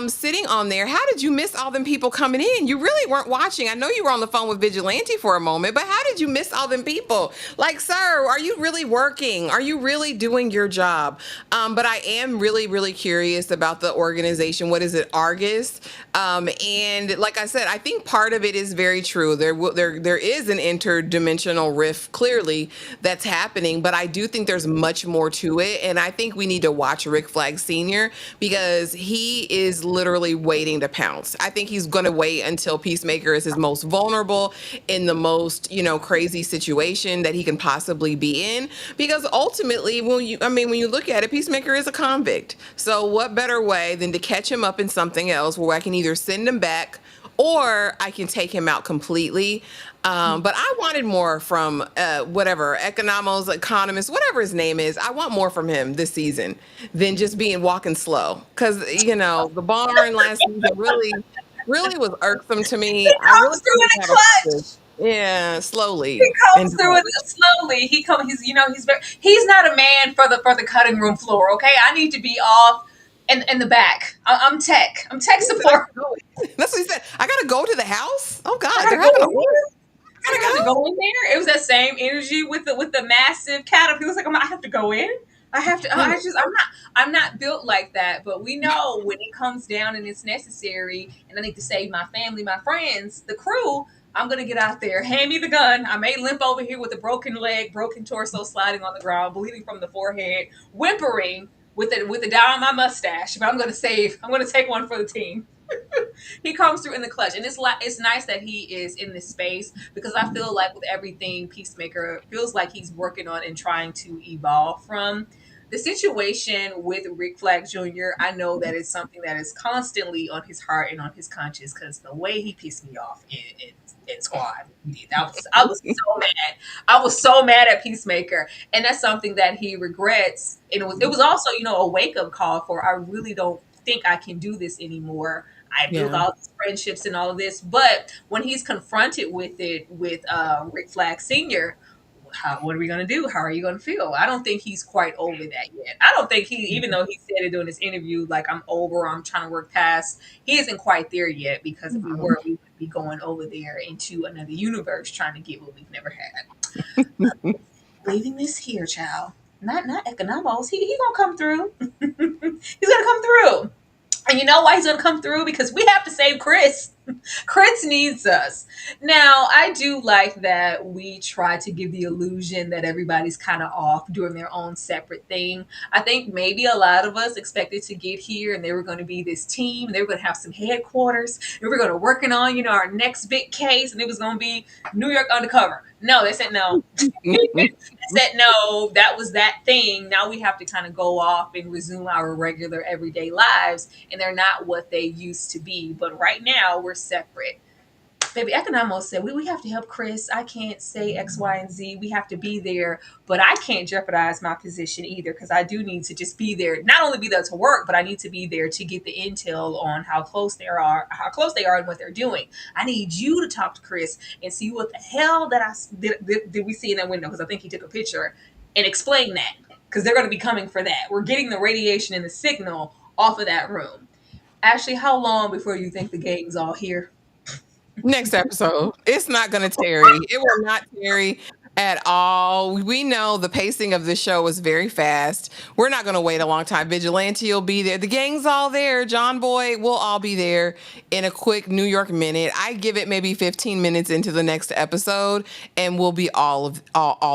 sitting on there. How did you miss all them people coming in? You really weren't watching. I know you were on the phone with Vigilante for a moment, but how did you miss all them people? Like, sir, are you really working? Are you really doing your job? But I am really, really curious about the organization. What is it, Argus? And like I said, I think part of it is very true. There is an interdimensional rift clearly that's happening, but I do think there's much more to it. And I think we need to watch Rick Flag Sr. because he is literally waiting to pounce. I think he's going to wait until Peacemaker is his most vulnerable, in the most, crazy situation that he can possibly be in. Because ultimately, when you look at it, Peacemaker is a convict. So what better way than to catch him up in something else where I can either send him back or I can take him out completely. But I wanted more from whatever, Economos, whatever his name is. I want more from him this season than just being walking slow. Because, the barn last season really, really was irksome to me. He I really comes through in didn't a have clutch. yeah, slowly. He comes And through it slowly. He's not a man for the cutting room floor. Okay, I need to be off in the back. I'm tech. I'm tech support. that's what he said. I gotta go to the house. Oh God, I they're gotta having go a in war. there. I Gotta have to go. go in there. It was that same energy with the massive cat. He was like, I have to go in. I have to. I'm not built like that. But we know when it comes down and it's necessary, and I need to save my family, my friends, the crew. I'm gonna get out there. Hand me the gun. I may limp over here with a broken leg, broken torso, sliding on the ground, bleeding from the forehead, whimpering with the down on my mustache. But I'm gonna save. I'm gonna take one for the team. He comes through in the clutch, and it's nice that he is in this space because I feel like with everything Peacemaker feels like he's working on and trying to evolve from. The situation with Rick Flag Jr., I know that it's something that is constantly on his heart and on his conscience because the way he pissed me off in Squad, I was so mad. I was so mad at Peacemaker, and that's something that he regrets. And it was also a wake up call for I really don't think I can do this anymore. I built Yeah. all these friendships and all of this, but when he's confronted with it with Rick Flag Sr., what are we going to do? How are you going to feel? I don't think he's quite over that yet. I don't think even though he said it during this interview, like I'm over, I'm trying to work past, he isn't quite there yet because if we were, we would be going over there into another universe trying to get what we've never had. Leaving this here, child. not Economos. He gonna come through. He's gonna come through. And you know why he's gonna come through? Because we have to save Chris. Chris needs us. Now, I do like that we try to give the illusion that everybody's kind of off doing their own separate thing. I think maybe a lot of us expected to get here and they were going to be this team. They were going to have some headquarters. And we were going to working on, our next big case. And it was going to be New York Undercover. No, they said no. They said no, that was that thing. Now we have to kind of go off and resume our regular everyday lives. And they're not what they used to be. But right now, we're separate. Baby, Economos said, we have to help Chris. I can't say X, Y, and Z. We have to be there, but I can't jeopardize my position either because I do need to just be there. Not only be there to work, but I need to be there to get the intel on how close they are and what they're doing. I need you to talk to Chris and see what the hell did we see in that window, because I think he took a picture, and explain that because they're going to be coming for that. We're getting the radiation and the signal off of that room. Ashley, how long before you think the gang's all here? Next episode. It's not going to tarry. It will not tarry at all. We know the pacing of this show is very fast. We're not going to wait a long time. Vigilante will be there. The gang's all there. John Boy will all be there in a quick New York minute. I give it maybe 15 minutes into the next episode and we'll be all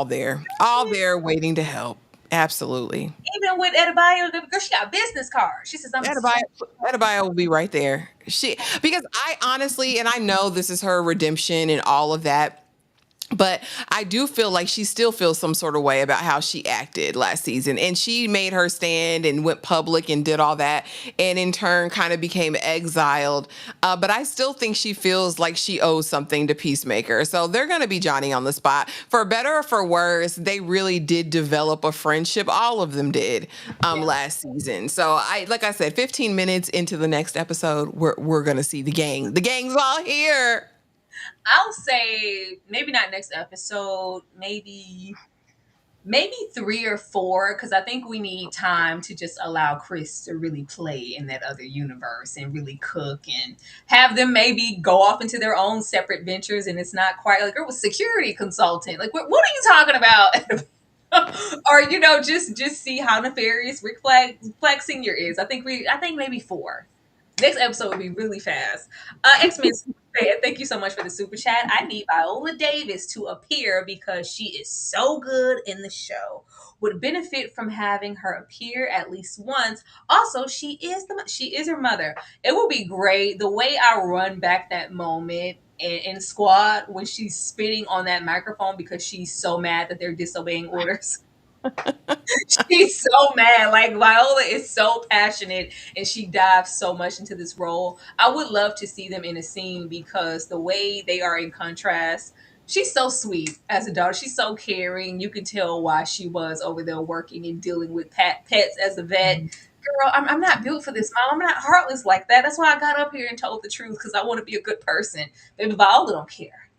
there. All there waiting to help. Absolutely. Even with Adebayo, because she got a business card. She says, Adebayo will be right there. Because I honestly, and I know this is her redemption and all of that, but I do feel like she still feels some sort of way about how she acted last season. And she made her stand and went public and did all that. And in turn kind of became exiled. But I still think she feels like she owes something to Peacemaker. So they're going to be Johnny on the spot. For better or for worse, they really did develop a friendship. All of them did last season. So like I said, 15 minutes into the next episode, we're going to see the gang. The gang's all here. I'll say maybe not next episode, maybe 3 or 4, because I think we need time to just allow Chris to really play in that other universe and really cook and have them maybe go off into their own separate ventures. And it's not quite like, it was security consultant. Like, what are you talking about? Or, just see how nefarious Rick Flag Sr. is. I think maybe 4. Next episode would be really fast. X-Men, thank you so much for the super chat. I need Viola Davis to appear because she is so good in the show. Would benefit from having her appear at least once. Also, she is her mother. It will be great. The way I run back that moment in Squad when she's spitting on that microphone because she's so mad that they're disobeying orders. She's so mad. Like, Viola is so passionate and she dives so much into this role. I would love to see them in a scene because the way they are in contrast, she's so sweet as a daughter. She's so caring. You can tell why she was over there working and dealing with pets as a vet. Girl, I'm not built for this, Mom. I'm not heartless like that. That's why I got up here and told the truth, because I want to be a good person. Baby, Viola don't care.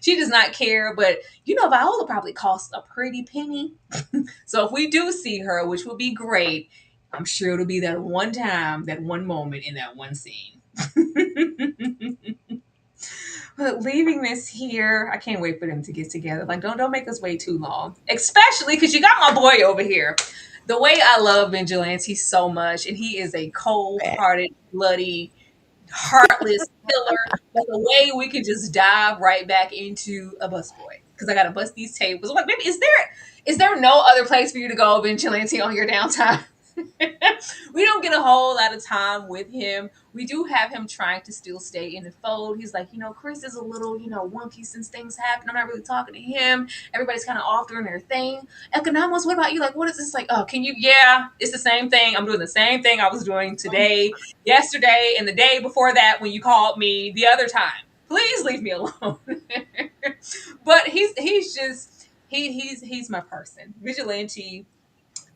She does not care, but Viola probably costs a pretty penny. So if we do see her, which will be great, I'm sure it'll be that one time, that one moment in that one scene. But leaving this here, I can't wait for them to get together. Like, don't make us wait too long, especially because you got my boy over here. The way I love Vigilante so much, and he is a cold-hearted, bloody, heartless killer. But the way we can just dive right back into a busboy, because I gotta bust these tables. I'm like, baby, is there no other place for you to go, Vigilante, on your downtime? We don't get a whole lot of time with him. We do have him trying to still stay in the fold. He's like, Chris is a little, wonky since things happen. I'm not really talking to him. Everybody's kind of off doing their thing. Economos, what about you? Like, what is this? Like, oh, yeah, it's the same thing. I'm doing the same thing I was doing today, yesterday, and the day before that when you called me the other time. Please leave me alone. But he's my person. Vigilante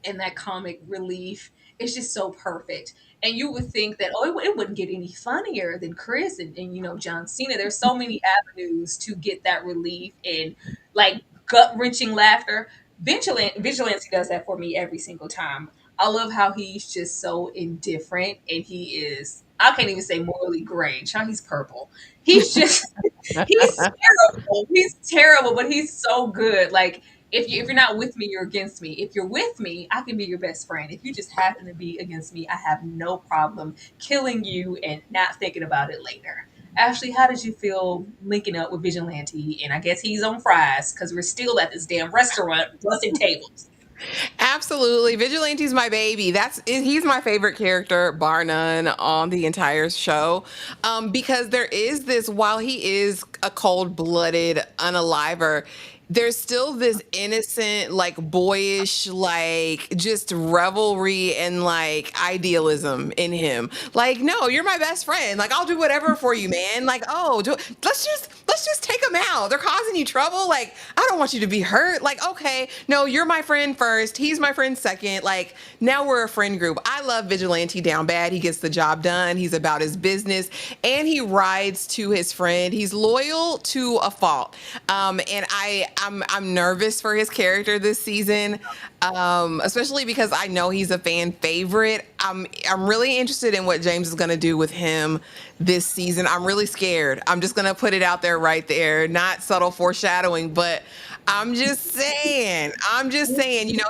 and that comic relief is just so perfect. And you would think that, it wouldn't get any funnier than Chris and John Cena. There's so many avenues to get that relief and like gut-wrenching laughter. Vigilante does that for me every single time. I love how he's just so indifferent, and he is, I can't even say morally gray. He's purple. He's just, he's terrible. He's terrible, but he's so good. Like, If you're not with me, you're against me. If you're with me, I can be your best friend. If you just happen to be against me, I have no problem killing you and not thinking about it later. Ashley, how did you feel linking up with Vigilante? And I guess he's on fries because we're still at this damn restaurant busting tables. Absolutely. Vigilante's my baby. He's my favorite character, bar none, on the entire show. Because there is this, while he is a cold-blooded unaliver, there's still this innocent, like boyish, like just revelry and like idealism in him. Like, no, you're my best friend. Like, I'll do whatever for you, man. Like, oh, let's just take them out. They're causing you trouble. Like, I don't want you to be hurt. Like, okay, no, you're my friend first. He's my friend second. Like, now we're a friend group. I love Vigilante down bad. He gets the job done. He's about his business and he rides to his friend. He's loyal to a fault. And I'm nervous for his character this season, especially because I know he's a fan favorite. I'm really interested in what James is going to do with him this season. I'm really scared. I'm just going to put it out there right there. Not subtle foreshadowing, but I'm just saying.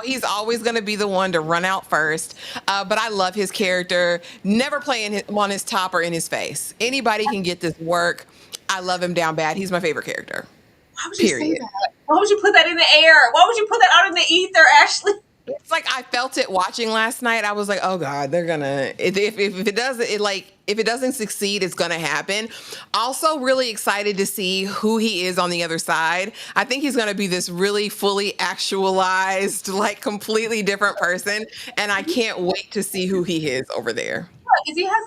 He's always going to be the one to run out first. But I love his character. Never playing him on his top or in his face. Anybody can get this work. I love him down bad. He's my favorite character. Why would you say that? Why would you put that in the air? Why would you put that out in the ether, Ashley? It's like I felt it watching last night. I was like, "Oh God, they're gonna if it doesn't succeed, it's gonna happen." Also, really excited to see who he is on the other side. I think he's gonna be this really fully actualized, like completely different person, and I can't wait to see who he is over there. Because he has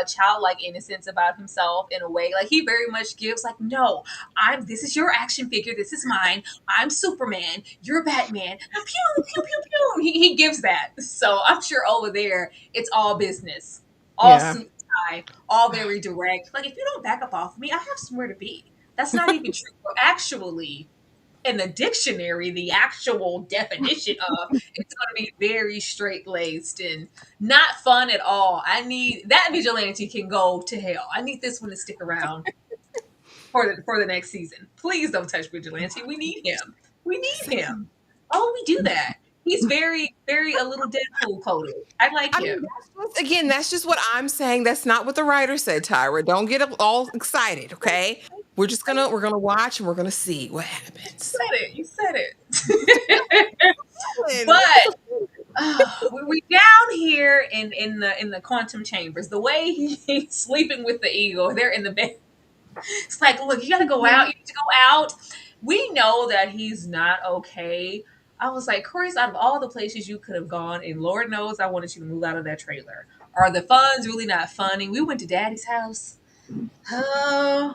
a childlike innocence about himself in a way. Like he very much gives like, no, this is your action figure, this is mine. I'm Superman, you're Batman. Pew pew pew pew. He gives that. So I'm sure over there it's all business, all Yeah. suit and tie, all very direct. Like if you don't back up off of me, I have somewhere to be. That's not even true. Actually, in the dictionary, the actual definition of it's going to be very straight laced and not fun at all. I need that Vigilante can go to hell. I need this one to stick around for the next season. Please don't touch Vigilante. We need him. We need him. Oh, we do that. He's very, very a little Deadpool coded. I like him. That's just what I'm saying. That's not what the writer said, Tyra. Don't get all excited, okay? We're gonna watch and we're gonna see what happens. You said it. But we down here in the quantum chambers. The way he's sleeping with the eagle, they're in the bed. It's like, look, you gotta go out. You need to go out. We know that he's not okay. I was like, Chris, out of all the places you could have gone, and Lord knows I wanted you to move out of that trailer. Are the funds really not funding? We went to Daddy's house.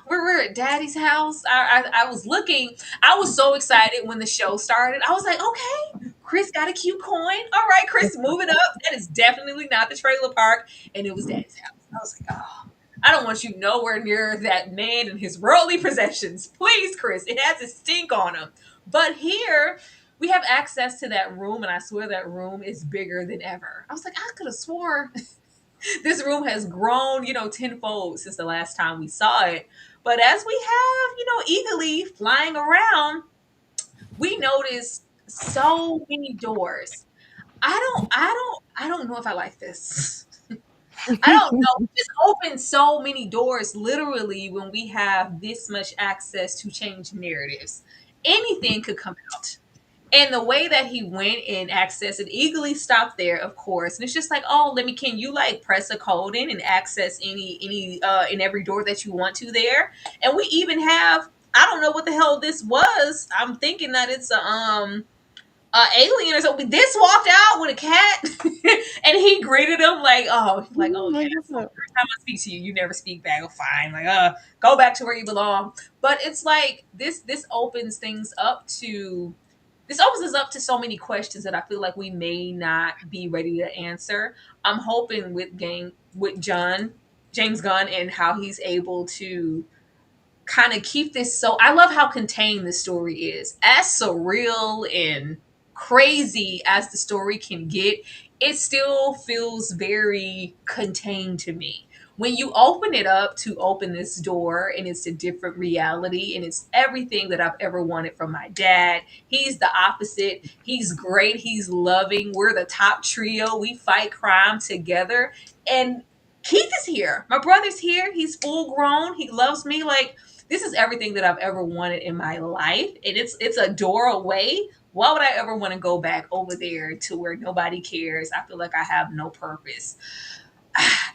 We're at Daddy's house. I was looking. I was so excited when the show started. I was like, okay, Chris got a cute coin. All right, Chris, move it up. That is definitely not the trailer park. And it was Daddy's house. I was like, oh, I don't want you nowhere near that man and his worldly possessions. Please, Chris. It has a stink on him. But here, we have access to that room, and I swear that room is bigger than ever. I was like, I could have swore this room has grown, tenfold since the last time we saw it. But as we have, eagerly flying around, we notice so many doors. I don't know if I like this. I don't know. We just open so many doors literally when we have this much access to change narratives. Anything could come out. And the way that he went and accessed it, eagerly stopped there, of course. And it's just like, oh, can you like press a code in and access any in every door that you want to there? And we even have, I don't know what the hell this was. I'm thinking that it's a alien or something. This walked out with a cat and he greeted him like, oh, yeah, every time I speak to you, you never speak back. Oh, fine. Like, go back to where you belong. But it's like this opens things up to this opens us up to so many questions that I feel like we may not be ready to answer. I'm hoping with James Gunn and how he's able to kind of keep this. So I love how contained the story is. As surreal and crazy as the story can get, it still feels very contained to me. when you open it up to open this door and it's a different reality and it's everything that I've ever wanted from my dad. He's the opposite. He's great. He's loving. We're the top trio. We fight crime together. And Keith is here. My brother's here. He's full grown. He loves me. Like, this is everything that I've ever wanted in my life. And it's a door away. Why would I ever want to go back over there to where nobody cares? I feel like I have no purpose.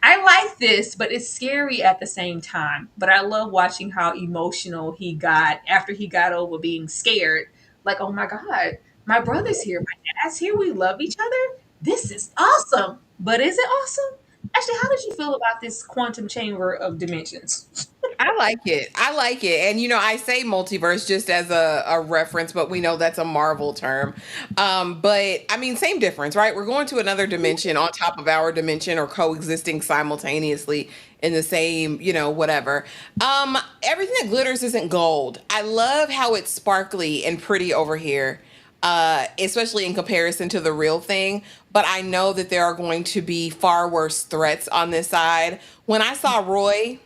I like this, but it's scary at the same time. But I love watching how emotional he got after he got over being scared. Like, oh my God, my brother's here, my dad's here, we love each other. This is awesome. But is it awesome? Actually, how did you feel about this quantum chamber of dimensions? I like it. I like it. And I say multiverse just as a reference, but we know that's a Marvel term. But I mean, same difference, right? We're going to another dimension on top of our dimension or coexisting simultaneously in the same, whatever. Everything that glitters isn't gold. I love how it's sparkly and pretty over here. Especially in comparison to the real thing. But I know that there are going to be far worse threats on this side. When I saw Roy,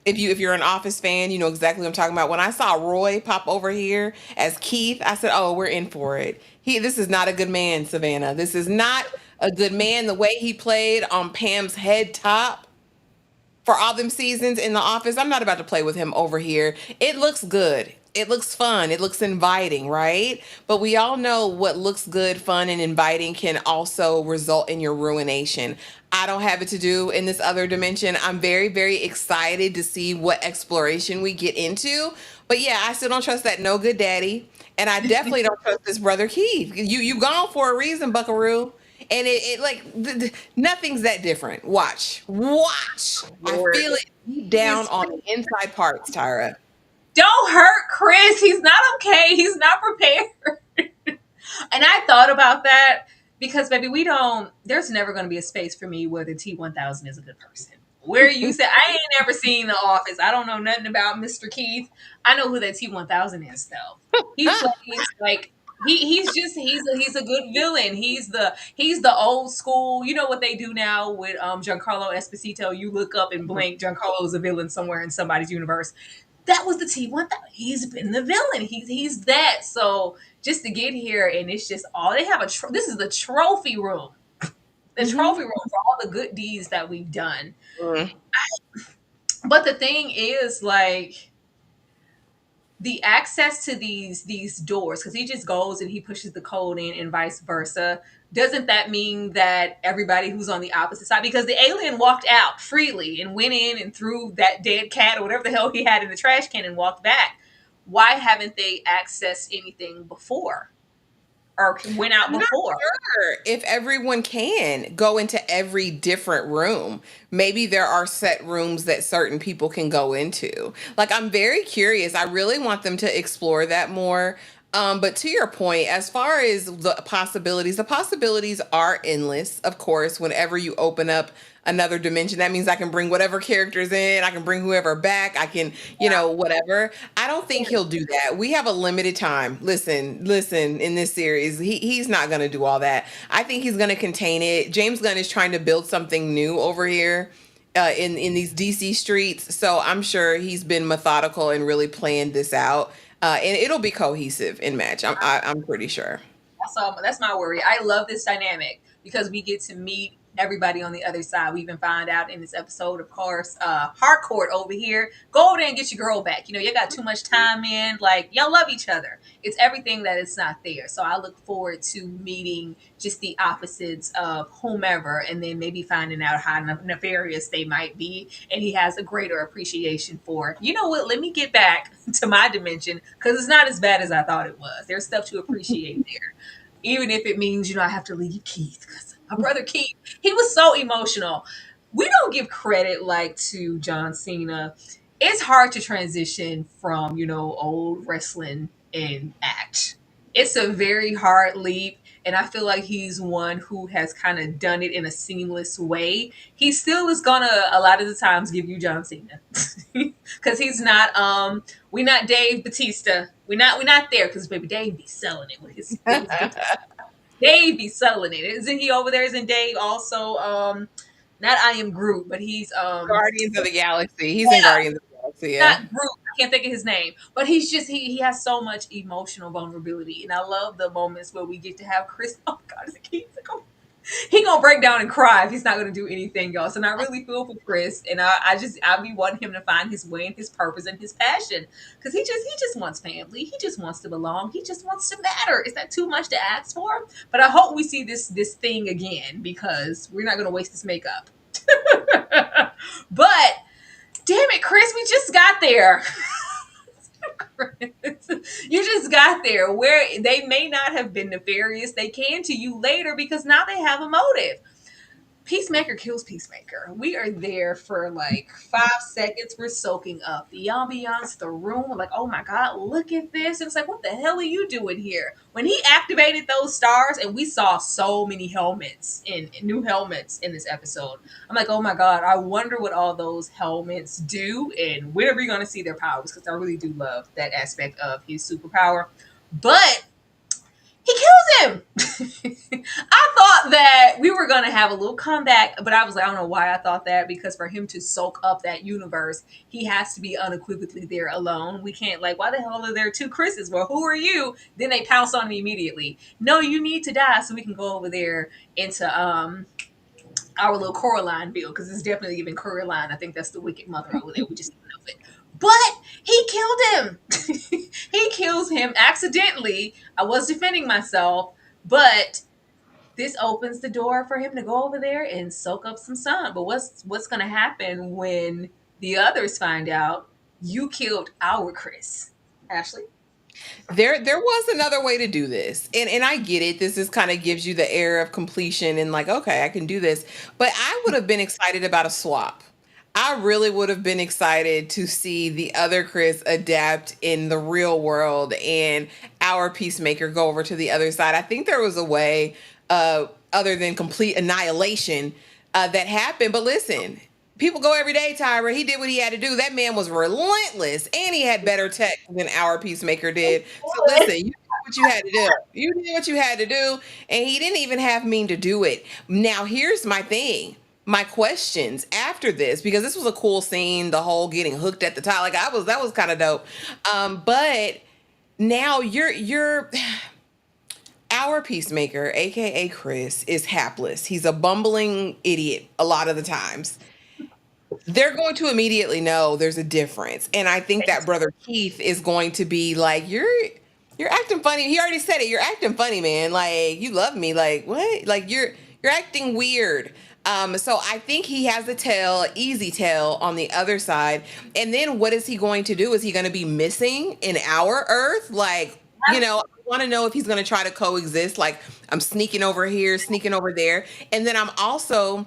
if you're an Office fan, you know exactly what I'm talking about. When I saw Roy pop over here as Keith, I said, "Oh, we're in for it." This is not a good man, Savannah. This is not a good man. The way he played on Pam's head top for all them seasons in The Office, I'm not about to play with him over here. It looks good. It looks fun. It looks inviting, right? But we all know what looks good, fun, and inviting can also result in your ruination. I don't have it to do in this other dimension. I'm very, very excited to see what exploration we get into. But yeah, I still don't trust that no good daddy. And I definitely don't trust this brother Keith. You gone for a reason, Buckaroo. And it like nothing's that different. Watch. I Lord. feel it deep down on the inside parts, Tyra. Don't hurt Chris. He's not okay. He's not prepared. And I thought about that because, baby, there's never going to be a space for me where the T1000 is a good person. Where you said, I ain't never seen The Office. I don't know nothing about Mr. Keith. I know who that T1000 is, though. He plays like, he's a good villain. He's the old school. You know what they do now with Giancarlo Esposito? You look up and blink. Giancarlo is a villain somewhere in somebody's universe. That was the T1000. He's been the villain. He's that. So just to get here and it's just all they have this is the trophy room. The trophy room for all the good deeds that we've done. But the thing is, like, the access to these doors, because he just goes and he pushes the code in and vice versa. Doesn't that mean that everybody who's on the opposite side, because the alien walked out freely and went in and threw that dead cat or whatever the hell he had in the trash can and walked back? Why haven't they accessed anything before or went out before? Not sure if everyone can go into every different room. Maybe there are set rooms that certain people can go into. Like, I'm very curious. I really want them to explore that more. But to your point, as far as the possibilities are endless, of course. Whenever you open up another dimension, that means I can bring whatever characters in, I can bring whoever back, I can, whatever. I don't think he'll do that. We have a limited time. Listen, in this series, he's not going to do all that. I think he's going to contain it. James Gunn is trying to build something new over here. In these DC streets. So I'm sure he's been methodical and really planned this out. And it'll be cohesive in match. I'm pretty sure. That's my worry. I love this dynamic because we get to meet everybody on the other side. We even find out in this episode, of course, Harcourt over here. Go over there and get your girl back. You got too much time in. Like, y'all love each other. It's everything that it's not there. So I look forward to meeting just the opposites of whomever and then maybe finding out how nefarious they might be. And he has a greater appreciation for, you know what, let me get back to my dimension because it's not as bad as I thought it was. There's stuff to appreciate there. Even if it means, I have to leave Keith because my brother Keith, he was so emotional. We don't give credit like to John Cena. It's hard to transition from, old wrestling and act. It's a very hard leap. And I feel like he's one who has kind of done it in a seamless way. He still is gonna a lot of the times give you John Cena. Cause he's not we not Dave Batista. We're not there because baby Dave be selling it with his Dave be selling it. Isn't he over there? Isn't Dave also Not I am Groot, but he's Guardians of the Galaxy. He's in Guardians of the Galaxy. Yeah. not Groot. I can't think of his name, but he's just he has so much emotional vulnerability, and I love the moments where we get to have Chris. Oh God, it's a kid. He gonna break down and cry if he's not gonna do anything else. And I really feel for Chris, and I be wanting him to find his way and his purpose and his passion, because he just wants family. He just wants to belong. He just wants to matter. Is that too much to ask for? But I hope we see this thing again, because we're not gonna waste this makeup. But damn it, Chris, we just got there. You just got there where they may not have been nefarious. They can to you later because now they have a motive. Peacemaker kills Peacemaker. We are there for like 5 seconds. We're soaking up the ambiance, the room. We're like, oh my God, look at this. And it's like, what the hell are you doing here? When he activated those stars, and we saw so many helmets and new helmets in this episode, I'm like, oh my God, I wonder what all those helmets do and when are we going to see their powers? Because I really do love that aspect of his superpower. But he kills him. I thought that we were going to have a little comeback, but I was like, I don't know why I thought that, because for him to soak up that universe, he has to be unequivocally there alone. We can't, like, why the hell are there two Chris's? Well, who are you? Then they pounce on me immediately. No, you need to die so we can go over there into our little Coraline bill, because it's definitely giving Coraline. I think that's the wicked mother over there. We just don't know it. But he killed him. He kills him accidentally. I was defending myself, but this opens the door for him to go over there and soak up some sun. But what's going to happen when the others find out you killed our Chris? Ashley? There was another way to do this. And I get it. This is kind of gives you the air of completion and like, okay, I can do this. But I would have been excited about a swap. I really would have been excited to see the other Chris adapt in the real world and our Peacemaker go over to the other side. I think there was a way, other than complete annihilation, that happened. But listen, people go every day, Tyra. He did what he had to do. That man was relentless, and he had better tech than our Peacemaker did. So listen, you did what you had to do. You did what you had to do, and he didn't even have mean to do it. Now, here's my thing. My questions after this, because this was a cool scene, the whole getting hooked at the top. Like that was kind of dope. But now you're our Peacemaker, aka Chris, is hapless. He's a bumbling idiot a lot of the times. They're going to immediately know there's a difference. And I think that brother Keith is going to be like, you're acting funny. He already said it. You're acting funny, man. Like, you love me. Like, what? Like you're acting weird. So I think he has a tail, easy tail on the other side. And then what is he going to do? Is he going to be missing in our Earth? Like, I want to know if he's going to try to coexist. Like, I'm sneaking over here, sneaking over there. And then I'm also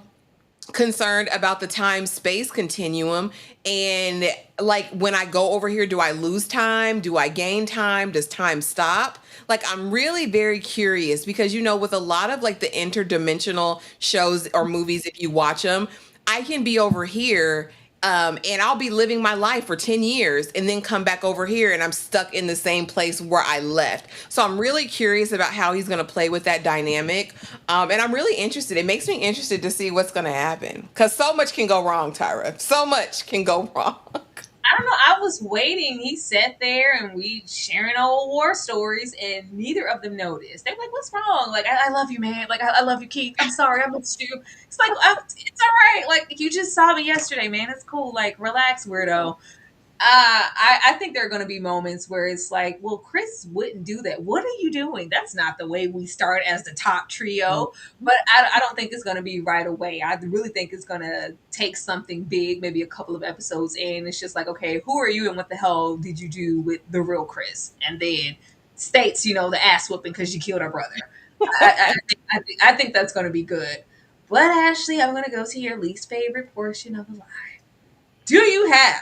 concerned about the time space continuum, and like when I go over here, do I lose time? Do I gain time? Does time stop? Like, I'm really very curious, because with a lot of like the interdimensional shows or movies, if you watch them, I can be over here and I'll be living my life for 10 years and then come back over here and I'm stuck in the same place where I left. So I'm really curious about how he's going to play with that dynamic. And I'm really interested. It makes me interested to see what's going to happen, because so much can go wrong, Tyra. So much can go wrong. I don't know. I was waiting. He sat there and we sharing old war stories, and neither of them noticed. They're like, "What's wrong?" Like, I love you, man. Like, I love you, Keith. I'm sorry, I missed you. It's like, it's all right. Like, you just saw me yesterday, man. It's cool. Like, relax, weirdo. I think there are going to be moments where it's like, well, Chris wouldn't do that. What are you doing? That's not the way we start as the top trio. But I don't think it's going to be right away. I really think it's going to take something big, maybe a couple of episodes in. It's just like, okay, who are you and what the hell did you do with the real Chris? And then states, the ass whooping because you killed our brother. I think that's going to be good. But Ashley, I'm going to go to your least favorite portion of the live. Do you have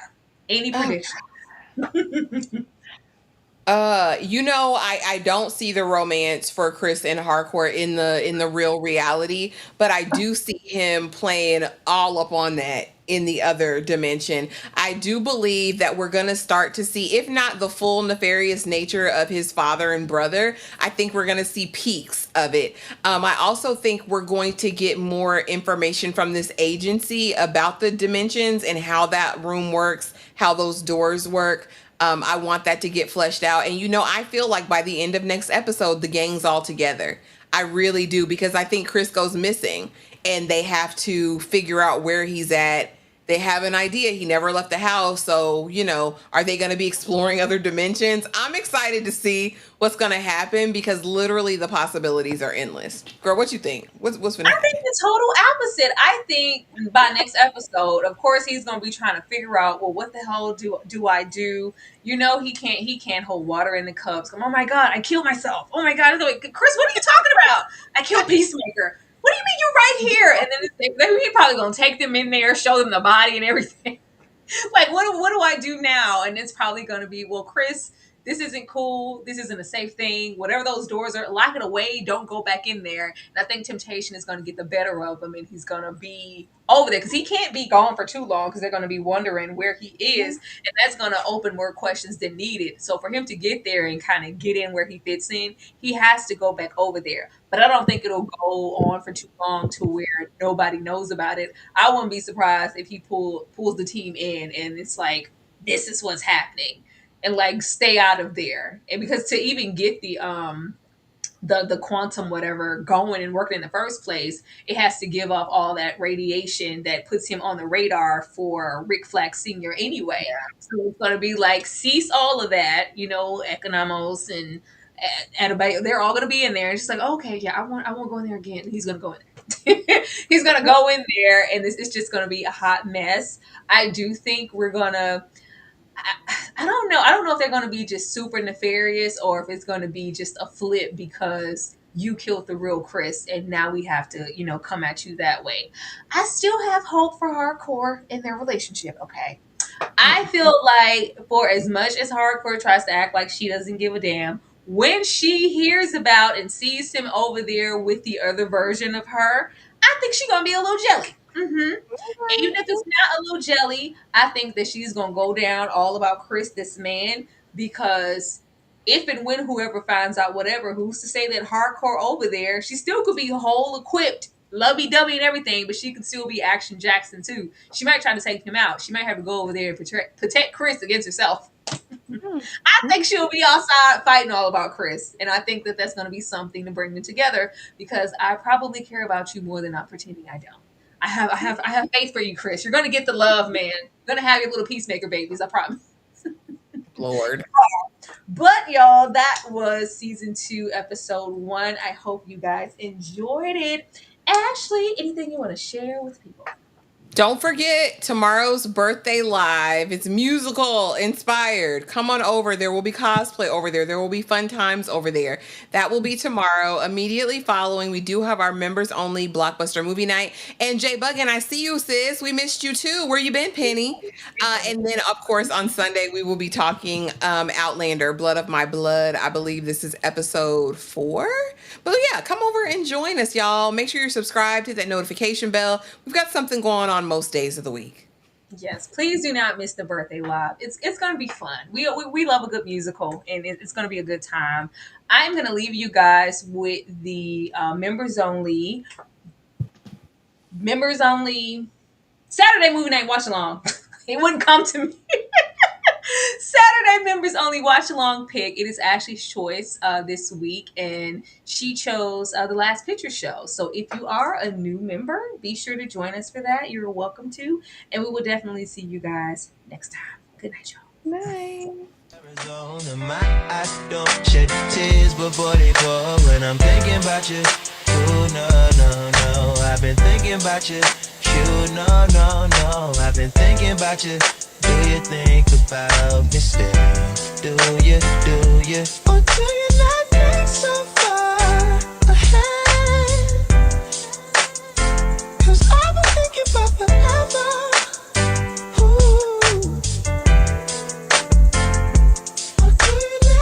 any predictions? I don't see the romance for Chris and Harcourt in the real reality, but I do see him playing all up on that in the other dimension. I do believe that we're gonna start to see, if not the full nefarious nature of his father and brother, I think we're gonna see peaks of it. I also think we're going to get more information from this agency about the dimensions and how that room works, how those doors work. I want that to get fleshed out. And I feel like by the end of next episode, the gang's all together. I really do, because I think Chris goes missing and they have to figure out where he's at. They have an idea. He never left the house. So, are they going to be exploring other dimensions? I'm excited to see what's going to happen, because literally the possibilities are endless. Girl, what you think? What's gonna I happen? think the total opposite. I think by next episode, of course, he's gonna be trying to figure out, well, what the hell do I do? He can't hold water in the cups. Oh my God, I killed myself. Oh my God, Chris, what are you talking about? I killed Peacemaker. What do you mean you're right here? And then he's probably gonna take them in there, show them the body and everything. Like, what do I do now? And it's probably gonna be, well, Chris, this isn't cool. This isn't a safe thing. Whatever those doors are, lock it away. Don't go back in there. And I think temptation is going to get the better of him, and he's going to be over there, because he can't be gone for too long, because they're going to be wondering where he is, and that's going to open more questions than needed. So for him to get there and kind of get in where he fits in, he has to go back over there. But I don't think it'll go on for too long to where nobody knows about it. I wouldn't be surprised if he pulls the team in and it's like, this is what's happening, and like stay out of there. And because to even get the quantum whatever going and working in the first place, it has to give off all that radiation that puts him on the radar for Rick Flag Sr. anyway. So it's going to be like, cease all of that, Economos and Adebayo, they're all going to be in there. It's just like, okay, yeah, I won't go in there again. He's going to go in there. He's going to go in there, and this is just going to be a hot mess. I do think we're going to, I don't know. I don't know if they're going to be just super nefarious, or if it's going to be just a flip because you killed the real Chris and now we have to, come at you that way. I still have hope for Hardcore in their relationship, okay? I feel like for as much as Hardcore tries to act like she doesn't give a damn, when she hears about and sees him over there with the other version of her, I think she's going to be a little jelly. Even if it's not a little jelly, I think that she's gonna go down all about Chris, this man, because if and when whoever finds out whatever, who's to say that Hardcore over there, she still could be whole equipped, lovey-dovey and everything, but she could still be Action Jackson too. She might try to take him out. She might have to go over there and protect Chris against herself. I think she'll be outside fighting all about Chris, and I think that that's going to be something to bring them together, because I probably care about you more than I'm pretending I don't. I have faith for you, Chris. You're gonna get the love, man. You're gonna have your little Peacemaker babies, I promise. Lord. But y'all, that was season 2, episode 1. I hope you guys enjoyed it. Ashley, anything you want to share with people? Don't forget tomorrow's birthday live. It's musical inspired. Come on over. There will be cosplay over there. There will be fun times over there. That will be tomorrow. Immediately following, we do have our members only Blockbuster movie night. And Jay Buggin, I see you, sis. We missed you too. Where you been, Penny? And then, of course, on Sunday, we will be talking Outlander, Blood of My Blood. I believe this is episode 4. But yeah, come over and join us, y'all. Make sure you're subscribed, hit that notification bell. We've got something going on most days of the week. Yes, please do not miss the birthday live. It's going to be fun. We love a good musical, and it's going to be a good time. I'm going to leave you guys with the members only Saturday movie night watch along. It wouldn't come to me. Saturday members only watch along pick. It is Ashley's choice this week, and she chose the Last Picture Show. So if you are a new member, be sure to join us for that. You're welcome to, and we will definitely see you guys next time. Good night, y'all. Bye. Arizona, my eyes don't shed tears before they fall when I'm thinking about you. Oh no, I've been thinking about you. You no, I've been thinking about you. Do you think about me still? Do you? Or do you not?